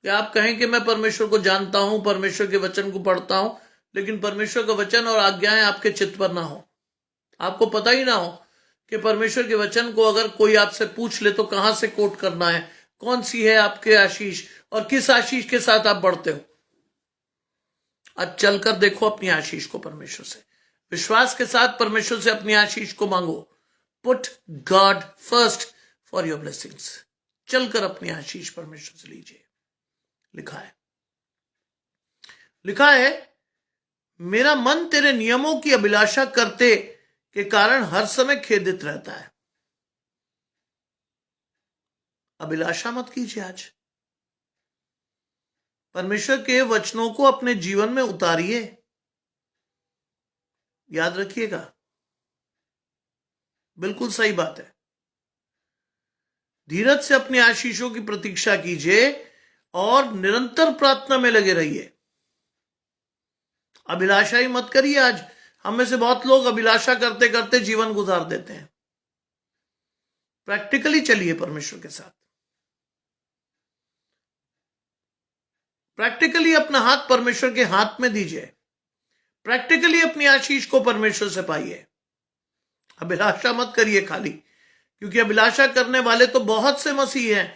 कि आप कहें कि मैं परमेश्वर को जानता हूं, परमेश्वर के वचन को पढ़ता हूं, लेकिन परमेश्वर का वचन और आज्ञाएं आपके चित्त पर ना हो। आपको पता ही ना हो कि परमेश्वर के वचन को अगर कोई आपसे पूछ ले तो कहां से कोट करना है, कौन सी है आपके आशीष और किस आशीष के साथ आप बढ़ते हो। आज चलकर देखो अपनी आशीष को परमेश्वर से। विश्वास के साथ परमेश्वर से अपनी आशीष को मांगो। Put God first for your blessings. चलकर अपनी आशीष परमेश्वर से लीजिए। लिखा है, मेरा मन तेरे नियमों की अभिलाषा करते के कारण हर समय खेदित रहता है। अभिलाषा मत कीजिए। आज परमेश्वर के वचनों को अपने जीवन में उतारिए। याद रखिएगा, बिल्कुल सही बात है। धीरज से अपनी आशीषों की प्रतीक्षा कीजिए और निरंतर प्रार्थना में लगे रहिए। अभिलाषा ही मत करिए। आज हम में से बहुत लोग अभिलाषा करते करते जीवन गुजार देते हैं। प्रैक्टिकली चलिए परमेश्वर के साथ। प्रैक्टिकली अपना हाथ परमेश्वर के हाथ में दीजिए। प्रैक्टिकली अपनी आशीष को परमेश्वर से पाइए। अभिलाषा मत करिए खाली, क्योंकि अभिलाषा करने वाले तो बहुत से मसीह हैं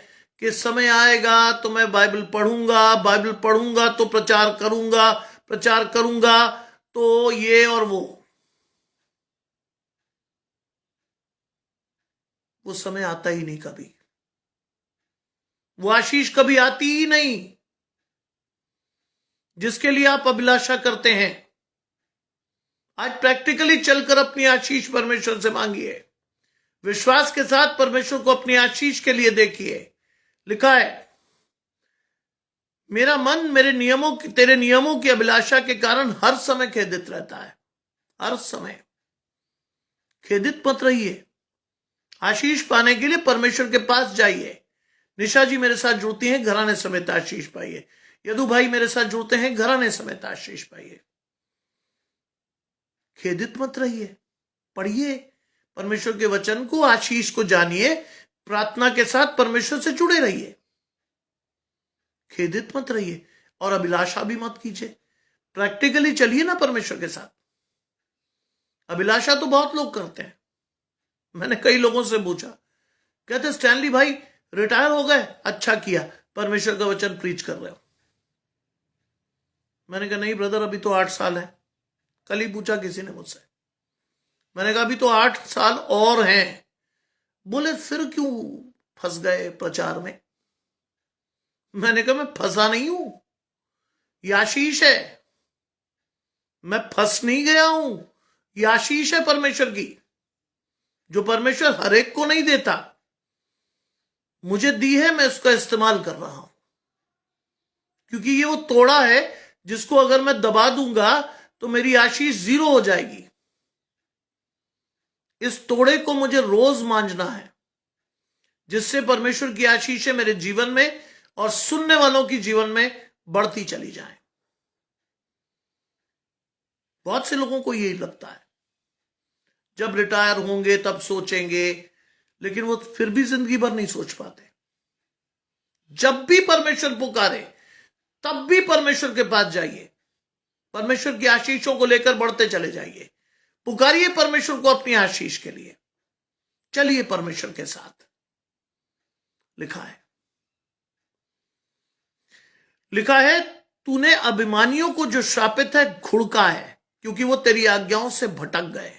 कि समय आएगा तो मैं बाइबल पढ़ूंगा तो प्रचार करूंगा तो ये और वो समय आता ही नहीं कभी, वो आशीष कभी आती ही नहीं जिसके लिए आप अभिलाषा करते हैं। आज प्रैक्टिकली चलकर अपनी आशीष परमेश्वर से मांगिए, विश्वास के साथ परमेश्वर को अपनी आशीष के लिए देखिए। लिखा है, मेरा मन तेरे नियमों की अभिलाषा के कारण हर समय खेदित रहता है। हर समय खेदित मत रहिए। आशीष पाने के लिए परमेश्वर के पास जाइए। निशा जी मेरे साथ जुड़ती हैं, घराने समेत आशीष पाइए। यदु भाई मेरे साथ जुड़ते हैं, घराने समेत आशीष पाइए। खेदित मत रहिए, पढ़िए परमेश्वर के वचन को, आशीष को जानिए, प्रार्थना के साथ परमेश्वर से जुड़े रहिए। खेदित मत रहिए और अभिलाषा भी मत कीजिए। प्रैक्टिकली चलिए ना परमेश्वर के साथ। अभिलाषा तो बहुत लोग करते हैं। मैंने कई लोगों से पूछा, कहते स्टैनली भाई रिटायर हो गए, अच्छा किया, परमेश्वर का वचन प्रीच कर रहे हो। मैंने कहा नहीं ब्रदर, अभी तो 8 साल है। कल ही पूछा किसी ने मुझसे, मैंने कहा अभी तो 8 साल और हैं। बोले फिर क्यों फंस गए प्रचार में? मैंने कहा मैं फंसा नहीं हूं, ये आशीष है, मैं फंस नहीं गया हूं। ये आशीष है परमेश्वर की, जो परमेश्वर हर एक को नहीं देता, मुझे दी है, मैं उसका इस्तेमाल कर रहा हूं। क्योंकि ये वो तोड़ा है जिसको अगर मैं दबा दूंगा तो मेरी आशीष 0 हो जाएगी। इस तोड़े को मुझे रोज मांझना है, जिससे परमेश्वर की आशीषें मेरे जीवन में और सुनने वालों की जीवन में बढ़ती चली जाए। बहुत से लोगों को यही लगता है जब रिटायर होंगे तब सोचेंगे, लेकिन वो फिर भी जिंदगी भर नहीं सोच पाते। जब भी परमेश्वर पुकारे तब भी परमेश्वर के पास जाइए, परमेश्वर की आशीषों को लेकर बढ़ते चले जाइए। पुकारिए परमेश्वर को अपनी आशीष के लिए, चलिए परमेश्वर के साथ। लिखा है तूने अभिमानियों को जो श्रापित है घुड़का है, क्योंकि वो तेरी आज्ञाओं से भटक गए।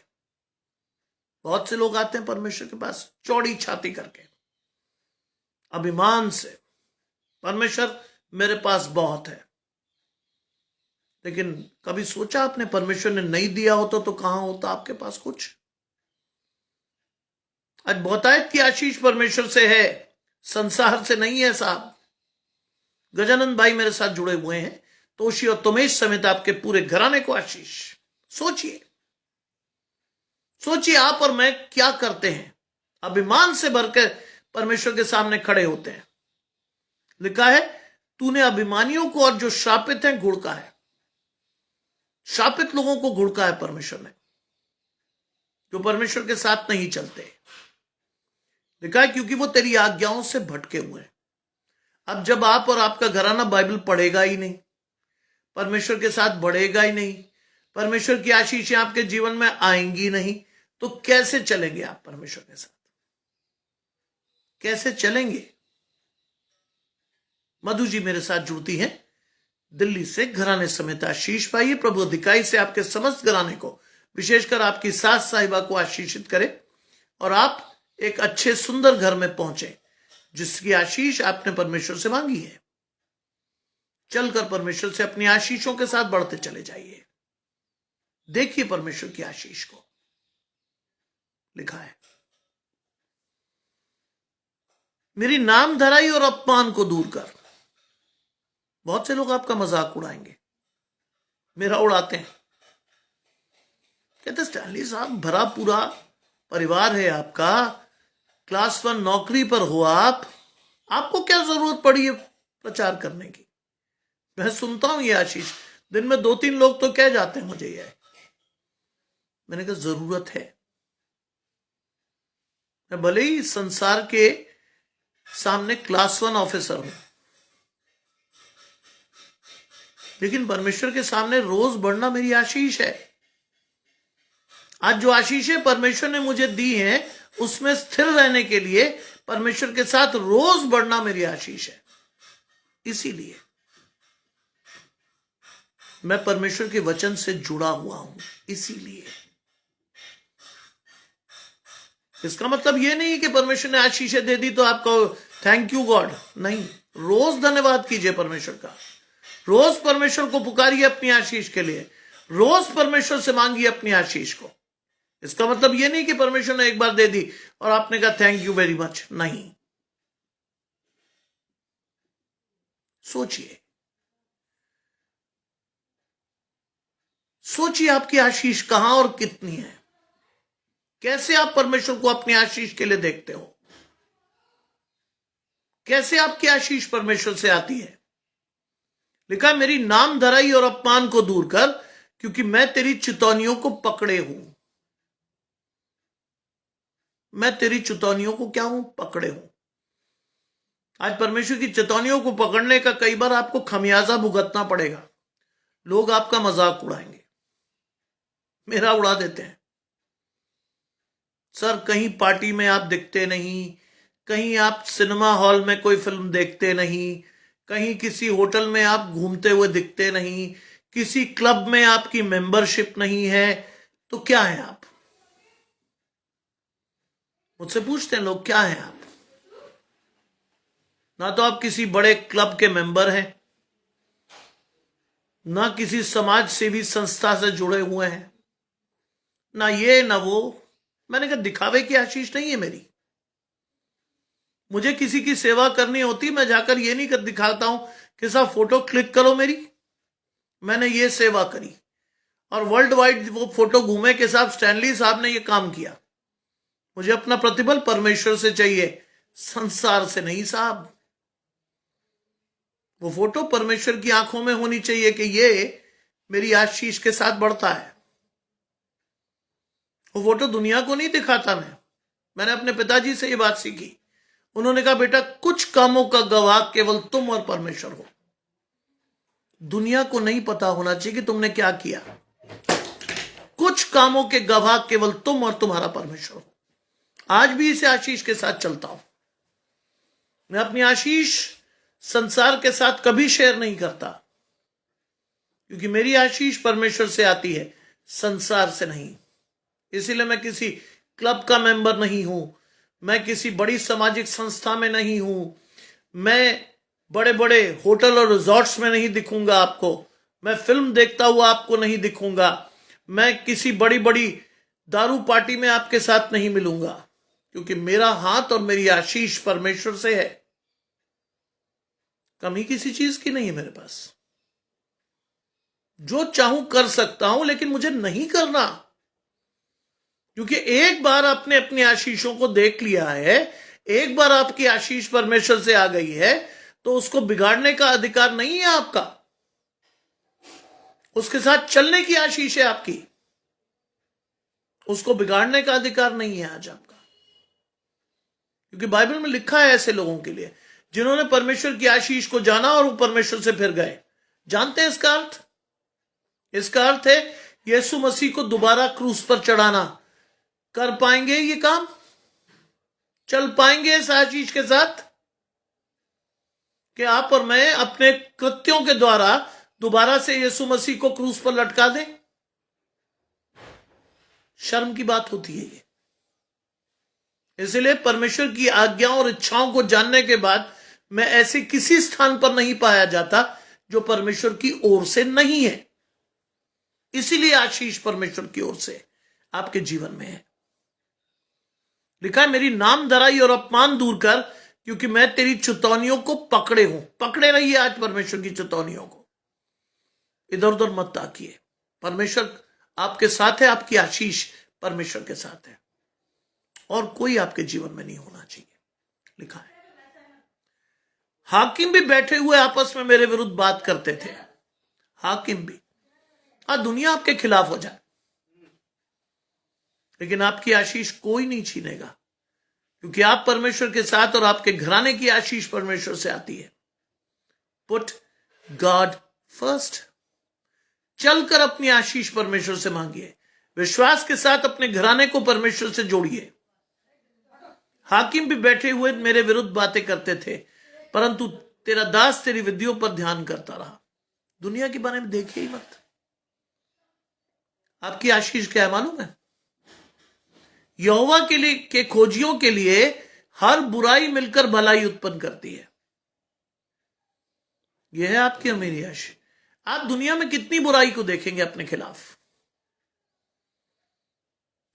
बहुत से लोग आते हैं परमेश्वर के पास चौड़ी छाती करके, अभिमान से, परमेश्वर मेरे पास बहुत है। लेकिन कभी सोचा आपने, परमेश्वर ने नहीं दिया होता तो कहां होता आपके पास कुछ? आज बहुतायत की आशीष परमेश्वर से है, संसार से नहीं है साहब। गजानंद भाई मेरे साथ जुड़े हुए हैं, तोशी और तुमेश समेत आपके पूरे घराने को आशीष। सोचिए आप और मैं क्या करते हैं, अभिमान से भरकर परमेश्वर के सामने खड़े होते हैं। लिखा है तूने अभिमानियों को और जो श्रापित हैं घुड़का है। श्रापित लोगों को घुड़का है परमेश्वर ने, जो परमेश्वर के साथ नहीं चलते। लिखा है क्योंकि वो तेरी आज्ञाओं से भटके हुए हैं। अब जब आप और आपका घराना बाइबल पढ़ेगा ही नहीं, परमेश्वर के साथ बढ़ेगा ही नहीं, परमेश्वर की आशीषें आपके जीवन में आएंगी नहीं, तो कैसे चलेंगे आप परमेश्वर के साथ? कैसे चलेंगे? मधु जी मेरे साथ जुड़ती हैं दिल्ली से, घराने समेत आशीष पाइए। प्रभु अधिकाई से आपके समस्त घराने को, विशेषकर आपकी सास साहिबा को आशीषित करे और आप एक अच्छे सुंदर घर में पहुंचे जिसकी आशीष आपने परमेश्वर से मांगी है। चलकर परमेश्वर से अपनी आशीषों के साथ बढ़ते चले जाइए। देखिए परमेश्वर की आशीष को। लिखा है मेरी नाम धराई और अपमान को दूर कर। बहुत से लोग आपका मजाक उड़ाएंगे, मेरा उड़ाते हैं। कहते स्टैनली साहब भरा पूरा परिवार है आपका, क्लास 1 नौकरी पर हो आपको क्या जरूरत पड़ी है प्रचार करने की? मैं सुनता हूं ये आशीष, दिन में 2-3 लोग तो कह जाते हैं मुझे ये। मैंने कहा जरूरत है। मैं भले ही संसार के सामने क्लास 1 ऑफिसर हूं, लेकिन परमेश्वर के सामने रोज बढ़ना मेरी आशीष है। आज जो आशीषें परमेश्वर ने मुझे दी हैं उसमें स्थिर रहने के लिए परमेश्वर के साथ रोज बढ़ना मेरी आशीष है। इसीलिए मैं परमेश्वर के वचन से जुड़ा हुआ हूं। इसीलिए इसका मतलब यह नहीं कि परमेश्वर ने आशीषें दे दी तो आपको थैंक यू गॉड, नहीं। रोज धन्यवाद कीजिए परमेश्वर का। रोज परमेश्वर को पुकारिए अपनी आशीष के लिए। रोज परमेश्वर से मांगिए अपनी आशीष को। इसका मतलब यह नहीं कि परमेश्वर ने एक बार दे दी और आपने कहा थैंक यू वेरी मच, नहीं। सोचिए, सोचिए आपकी आशीष कहां और कितनी है। कैसे आप परमेश्वर को अपनी आशीष के लिए देखते हो? कैसे आपकी आशीष परमेश्वर से आती है? लिखा है, मेरी नाम धराई और अपमान को दूर कर, क्योंकि मैं तेरी चितौनियों को पकड़े हूं। मैं तेरी चितौनियों को क्या हूं? पकड़े हूं। आज परमेश्वर की चितौनियों को पकड़ने का कई बार आपको खमियाजा भुगतना पड़ेगा। लोग आपका मजाक उड़ाएंगे, मेरा उड़ा देते हैं। सर, कहीं पार्टी में आप दिखते नहीं, कहीं आप सिनेमा हॉल में कोई फिल्म देखते नहीं, कहीं किसी होटल में आप घूमते हुए दिखते नहीं, किसी क्लब में आपकी मेंबरशिप नहीं है, तो क्या है आप? मुझसे पूछते हैं लोग, क्या है आप? ना तो आप किसी बड़े क्लब के मेंबर हैं, ना किसी समाज सेवी संस्था से जुड़े हुए हैं, ना ये ना वो। मैंने कहा दिखावे की आशीष नहीं है मेरी। मुझे किसी की सेवा करनी होती, मैं जाकर ये नहीं कर दिखाता हूं कि साहब फोटो क्लिक करो मेरी, मैंने ये सेवा करी, और वर्ल्ड वाइड वो फोटो घूमे कि साहब स्टैनली साहब ने ये काम किया। मुझे अपना प्रतिफल परमेश्वर से चाहिए, संसार से नहीं साहब। वो फोटो परमेश्वर की आंखों में होनी चाहिए कि ये मेरी आशीष के साथ बढ़ता है। वो फोटो दुनिया को नहीं दिखाता। मैंने अपने पिताजी से ये बात सीखी। उन्होंने कहा, बेटा कुछ कामों का गवाह केवल तुम और परमेश्वर हो। दुनिया को नहीं पता होना चाहिए कि तुमने क्या किया। कुछ कामों के गवाह केवल तुम और तुम्हारा परमेश्वर हो। आज भी इसे आशीष के साथ चलता हूं। मैं अपनी आशीष संसार के साथ कभी शेयर नहीं करता, क्योंकि मेरी आशीष परमेश्वर से आती है, संसार से नहीं। इसीलिए मैं किसी क्लब का मेंबर नहीं हूं, मैं किसी बड़ी सामाजिक संस्था में नहीं हूं, मैं बड़े बड़े होटल और रिजॉर्ट्स में नहीं दिखूंगा आपको, मैं फिल्म देखता हुआ आपको नहीं दिखूंगा, मैं किसी बड़ी बड़ी दारू पार्टी में आपके साथ नहीं मिलूंगा, क्योंकि मेरा हाथ और मेरी आशीष परमेश्वर से है। कमी किसी चीज की नहीं है मेरे पास। जो चाहूं कर सकता हूं, लेकिन मुझे नहीं करना, क्योंकि एक बार आपने अपनी आशीषों को देख लिया है, एक बार आपकी आशीष परमेश्वर से आ गई है, तो उसको बिगाड़ने का अधिकार नहीं है आपका। उसके साथ चलने की आशीष है आपकी, उसको बिगाड़ने का अधिकार नहीं है आज आपका। क्योंकि बाइबल में लिखा है ऐसे लोगों के लिए जिन्होंने परमेश्वर की आशीष को जाना और वो परमेश्वर से फिर गए। जानते हैं इसका अर्थ? इसका अर्थ है यीशु मसीह को दोबारा क्रूस पर चढ़ाना। कर पाएंगे ये काम? चल पाएंगे इस आशीष के साथ कि आप और मैं अपने कृत्यों के द्वारा दोबारा से यीशु मसीह को क्रूस पर लटका दें? शर्म की बात होती है ये। इसलिए परमेश्वर की आज्ञाओं और इच्छाओं को जानने के बाद मैं ऐसे किसी स्थान पर नहीं पाया जाता जो परमेश्वर की ओर से नहीं है। इसीलिए आशीष परमेश्वर की ओर से आपके जीवन में है। लिखा है, मेरी नाम धराई और अपमान दूर कर, क्योंकि मैं तेरी चितौनियों को पकड़े हूं। पकड़े रहिए आज परमेश्वर की चितौनियों को, इधर उधर मत ताकिए। परमेश्वर आपके साथ है, आपकी आशीष परमेश्वर के साथ है, और कोई आपके जीवन में नहीं होना चाहिए। लिखा है, हाकिम भी बैठे हुए आपस में मेरे विरुद्ध बात करते थे। हाकिम भी, दुनिया आपके खिलाफ हो जाए, लेकिन आपकी आशीष कोई नहीं छीनेगा, क्योंकि आप परमेश्वर के साथ और आपके घराने की आशीष परमेश्वर से आती है। Put God first. चलकर अपनी आशीष परमेश्वर से मांगिए। विश्वास के साथ अपने घराने को परमेश्वर से जोड़िए। हाकिम भी बैठे हुए मेरे विरुद्ध बातें करते थे, परंतु तेरा दास तेरी विधियों पर ध्यान करता रहा। दुनिया के बारे में देखिए ही मत। आपकी आशीष क्या है मालूम है? यहोवा के लिए के खोजियों के लिए हर बुराई मिलकर भलाई उत्पन्न करती है। यह है आपकी और मेरी आशीष। आप दुनिया में कितनी बुराई को देखेंगे अपने खिलाफ,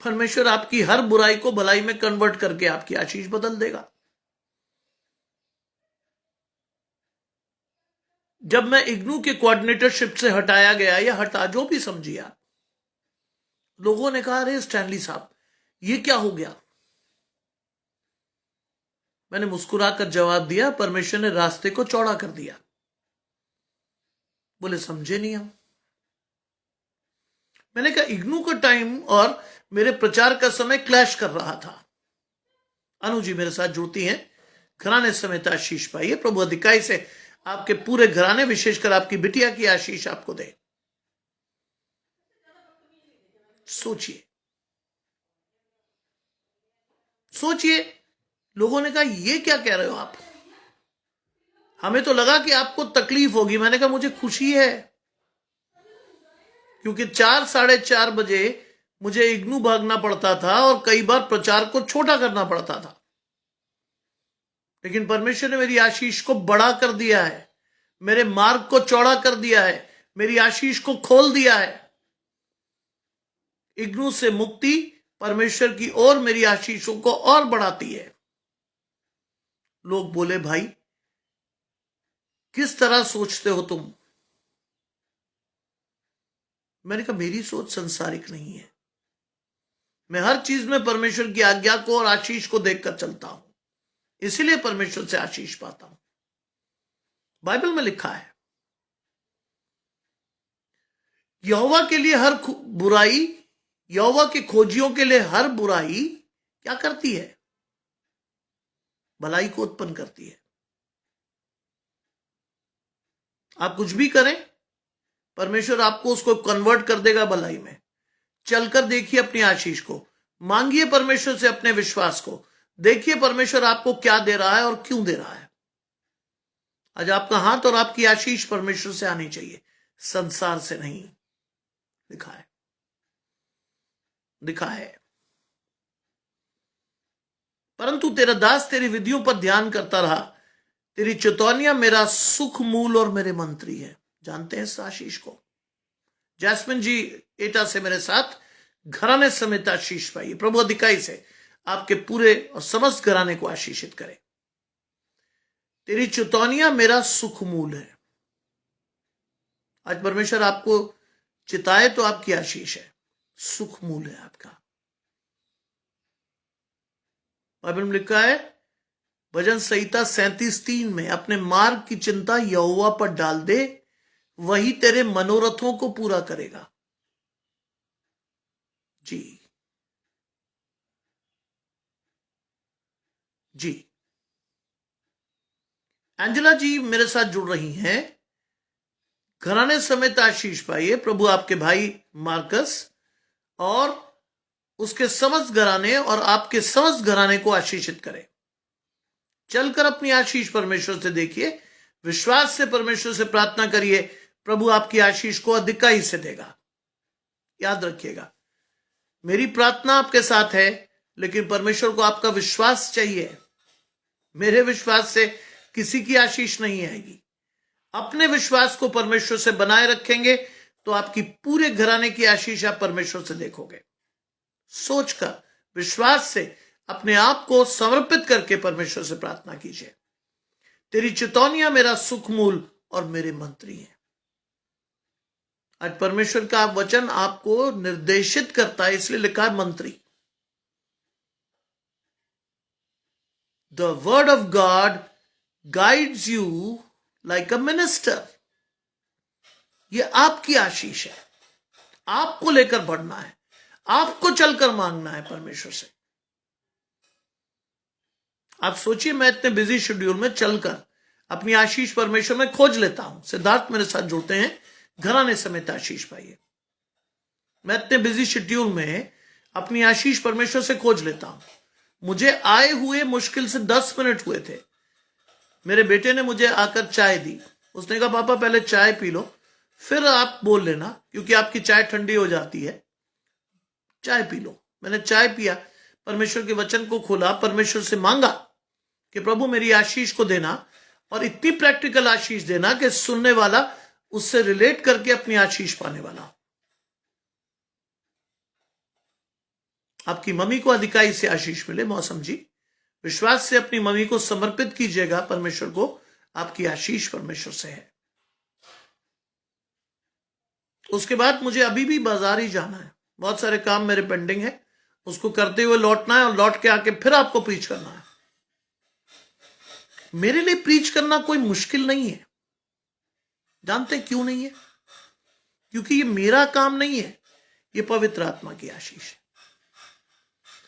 परमेश्वर आपकी हर बुराई को भलाई में कन्वर्ट करके आपकी आशीष बदल देगा। जब मैं इग्नू के कोऑर्डिनेटरशिप से हटाया गया, या हटा जो भी समझिए आप, लोगों ने कहा अरे स्टैनली साहब ये क्या हो गया? मैंने मुस्कुराकर जवाब दिया, परमेश्वर ने रास्ते को चौड़ा कर दिया। बोले समझे नहीं हम। मैंने कहा इग्नू का टाइम और मेरे प्रचार का समय क्लैश कर रहा था। अनु जी मेरे साथ जुड़ती हैं, घराने समेत आशीष पाइए। प्रभु अधिकाई से आपके पूरे घराने, विशेषकर आपकी बिटिया की आशीष आपको दे। सोचिए सोचिए, लोगों ने कहा ये क्या कह रहे हो आप? हमें तो लगा कि आपको तकलीफ होगी। मैंने कहा मुझे खुशी है, क्योंकि 4 साढ़े 4 बजे मुझे इग्नू भागना पड़ता था और कई बार प्रचार को छोटा करना पड़ता था, लेकिन परमेश्वर ने मेरी आशीष को बड़ा कर दिया है, मेरे मार्ग को चौड़ा कर दिया है, मेरी आशीष को खोल दिया है। इग्नू से मुक्ति परमेश्वर की ओर मेरी आशीषों को और बढ़ाती है। लोग बोले भाई किस तरह सोचते हो तुम? मैंने कहा मेरी सोच संसारिक नहीं है। मैं हर चीज में परमेश्वर की आज्ञा को और आशीष को देखकर चलता हूं, इसीलिए परमेश्वर से आशीष पाता हूं। बाइबल में लिखा है यहोवा के लिए हर बुराई, यहोवा के खोजियों के लिए हर बुराई क्या करती है? भलाई को उत्पन्न करती है। आप कुछ भी करें, परमेश्वर आपको उसको कन्वर्ट कर देगा भलाई में। चलकर देखिए अपनी आशीष को, मांगिए परमेश्वर से अपने विश्वास को, देखिए परमेश्वर आपको क्या दे रहा है और क्यों दे रहा है। आज आपका हाथ और आपकी आशीष परमेश्वर से आनी चाहिए, संसार से नहीं। लिखा है परंतु तेरा दास तेरी विधियों पर ध्यान करता रहा, तेरी चेतौनियां मेरा सुख मूल और मेरे मंत्री है। जानते हैं इस आशीष को? जैस्मिन जी एटा से मेरे साथ घराने समेत आशीष पाइए। प्रभु अधिकाई से आपके पूरे और समस्त घराने को आशीषित करे। तेरी चेतौनियां मेरा सुख मूल है। आज परमेश्वर आपको चिताए तो आपकी आशीष है, सुख मूल है आपका। बाइबल में लिखा है भजन संहिता 37:3 में, अपने मार्ग की चिंता यहोवा पर डाल दे, वही तेरे मनोरथों को पूरा करेगा। जी जी एंजेला जी मेरे साथ जुड़ रही हैं, घराने समेत आशीष पाइए। प्रभु आपके भाई मार्कस और उसके समस्त घराने और आपके समस्त घराने को आशीषित करे। चलकर अपनी आशीष परमेश्वर से देखिए, विश्वास से परमेश्वर से प्रार्थना करिए, प्रभु आपकी आशीष को अधिकाई से देगा। याद रखिएगा, मेरी प्रार्थना आपके साथ है, लेकिन परमेश्वर को आपका विश्वास चाहिए। मेरे विश्वास से किसी की आशीष नहीं आएगी। अपने विश्वास को परमेश्वर से बनाए रखेंगे तो आपकी पूरे घराने की आशीष आप परमेश्वर से देखोगे। सोचकर, विश्वास से अपने आप को समर्पित करके परमेश्वर से प्रार्थना कीजिए। तेरी चेतौनियां मेरा सुख मूल और मेरे मंत्री हैं। आज परमेश्वर का वचन आपको निर्देशित करता है, इसलिए लिखा है मंत्री। The word of God guides you like a minister. यह आपकी आशीष है, आपको लेकर बढ़ना है, आपको चलकर मांगना है परमेश्वर से। आप सोचिए, मैं इतने बिजी शेड्यूल में चलकर अपनी आशीष परमेश्वर में खोज लेता हूं। सिद्धार्थ मेरे साथ जुड़ते हैं, घराने समेत आशीष पाइए। मैं इतने बिजी शेड्यूल में अपनी आशीष परमेश्वर से खोज लेता हूं। मुझे आए हुए मुश्किल से 10 मिनट हुए थे। मेरे बेटे ने मुझे आकर चाय दी। उसने कहा पापा पहले चाय पी लो, फिर आप बोल लेना, क्योंकि आपकी चाय ठंडी हो जाती है। चाय पी लो। मैंने चाय पिया, परमेश्वर के वचन को खोला, परमेश्वर से मांगा कि प्रभु मेरी आशीष को देना, और इतनी प्रैक्टिकल आशीष देना कि सुनने वाला उससे रिलेट करके अपनी आशीष पाने वाला हो। आपकी मम्मी को अधिकाई से आशीष मिले। मौसम जी, विश्वास से अपनी मम्मी को समर्पित कीजिएगा परमेश्वर को, आपकी आशीष परमेश्वर से है। उसके बाद मुझे अभी भी बाजार ही जाना है, बहुत सारे काम मेरे पेंडिंग है, उसको करते हुए लौटना है, और लौट के आके फिर आपको प्रीच करना है। मेरे लिए प्रीच करना कोई मुश्किल नहीं है। जानते हैं क्यों नहीं है? क्योंकि ये मेरा काम नहीं है, ये पवित्र आत्मा की आशीष है।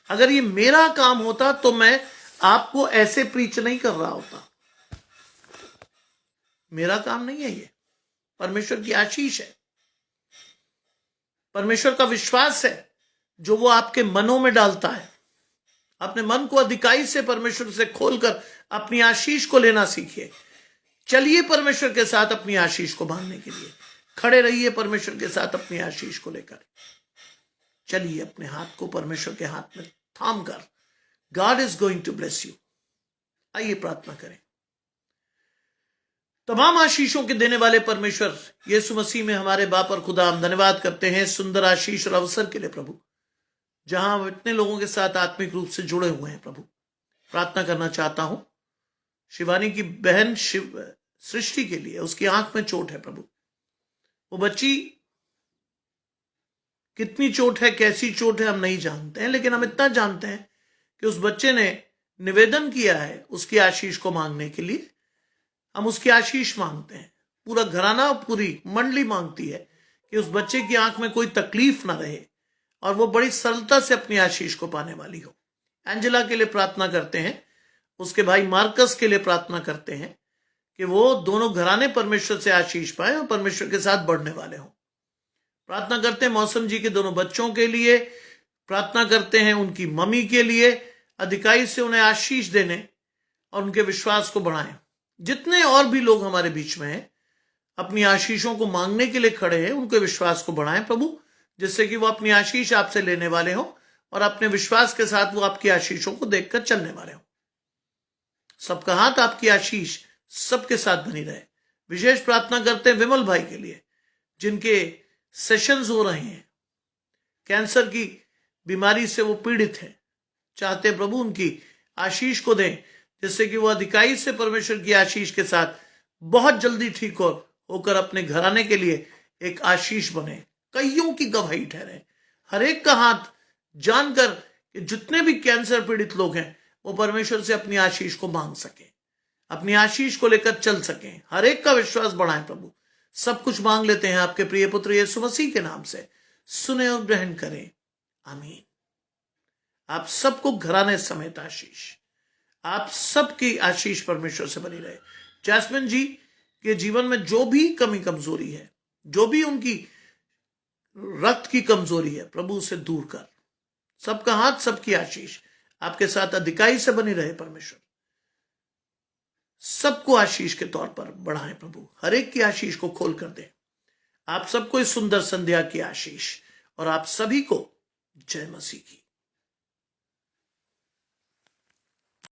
अगर ये मेरा काम होता तो मैं आपको ऐसे प्रीच नहीं कर रहा होता। मेरा काम नहीं है, ये परमेश्वर की आशीष है, परमेश्वर का विश्वास है जो वो आपके मनों में डालता है। अपने मन को अधिकाई से परमेश्वर से खोलकर अपनी आशीष को लेना सीखिए। चलिए परमेश्वर के साथ अपनी आशीष को मांगने के लिए, खड़े रहिए परमेश्वर के साथ अपनी आशीष को लेकर। चलिए अपने हाथ को परमेश्वर के हाथ में थाम कर, God is going to bless you. आइए प्रार्थना करें। तमाम आशीषों के देने वाले परमेश्वर यीशु मसीह में हमारे बाप और खुदा, हम धन्यवाद करते हैं सुंदर आशीष और अवसर के लिए प्रभु, जहां हम इतने लोगों के साथ आत्मिक रूप से जुड़े हुए हैं। प्रभु प्रार्थना करना चाहता हूं शिवानी की बहन सृष्टि के लिए। उसकी आंख में चोट है प्रभु, वो बच्ची कितनी चोट है, कैसी चोट है हम नहीं जानते हैं, लेकिन हम इतना जानते हैं कि उस बच्चे ने निवेदन किया है उसकी आशीष को मांगने के लिए। हम उसकी आशीष मांगते हैं, पूरा घराना, पूरी मंडली मांगती है कि उस बच्चे की आंख में कोई तकलीफ ना रहे और वो बड़ी सरलता से अपनी आशीष को पाने वाली हो। एंजेला के लिए प्रार्थना करते हैं, उसके भाई मार्कस के लिए प्रार्थना करते हैं कि वो दोनों घराने परमेश्वर से आशीष पाए और परमेश्वर के साथ बढ़ने वाले हों। प्रार्थना करते हैं मौसम जी के दोनों बच्चों के लिए, प्रार्थना करते हैं उनकी मम्मी के लिए, अधिकाई से उन्हें आशीष देने और उनके विश्वास को बढ़ाएं। जितने और भी लोग हमारे बीच में हैं, अपनी आशीषों को मांगने के लिए खड़े हैं, उनके विश्वास को बढ़ाएं प्रभु, जिससे कि वो अपनी आशीष आपसे लेने वाले हों और अपने विश्वास के साथ वो आपकी आशीषों को देखकर चलने वाले हों। सबका हाथ आपकी आशीष सबके साथ बनी रहे। विशेष प्रार्थना करते हैं विमल भाई के लिए, जिनके सेशंस हो रहे हैं, कैंसर की बीमारी से वो पीड़ित हैं। चाहते प्रभु उनकी आशीष को दें, जिससे कि वो अधिकाई से परमेश्वर की आशीष के साथ बहुत जल्दी ठीक होकर अपने घराने के लिए एक आशीष बने, कईयों की गवाही ठहरे। हर एक का हाथ जानकर कि जितने भी कैंसर पीड़ित लोग हैं वो परमेश्वर से अपनी आशीष को मांग सके, अपनी आशीष को लेकर चल सकें। हर एक का विश्वास बढ़ाएं प्रभु। सब कुछ मांग लेते हैं आपके प्रिय पुत्र यीशु मसीह के नाम से, सुने और ग्रहण करें, आमीन। आप सबको घराने समेत आशीष, आप सबकी आशीष परमेश्वर से बनी रहे। जैस्मिन जी के जीवन में जो भी कमी कमजोरी है, जो भी उनकी रक्त की कमजोरी है, प्रभु उसे दूर कर। सबका हाथ, सबकी आशीष आपके साथ अधिकाई से बनी रहे। परमेश्वर सबको आशीष के तौर पर बढ़ाएं प्रभु, हर एक की आशीष को खोल कर दें। आप सबको इस सुंदर संध्या की आशीष, और आप सभी को जय मसीह की।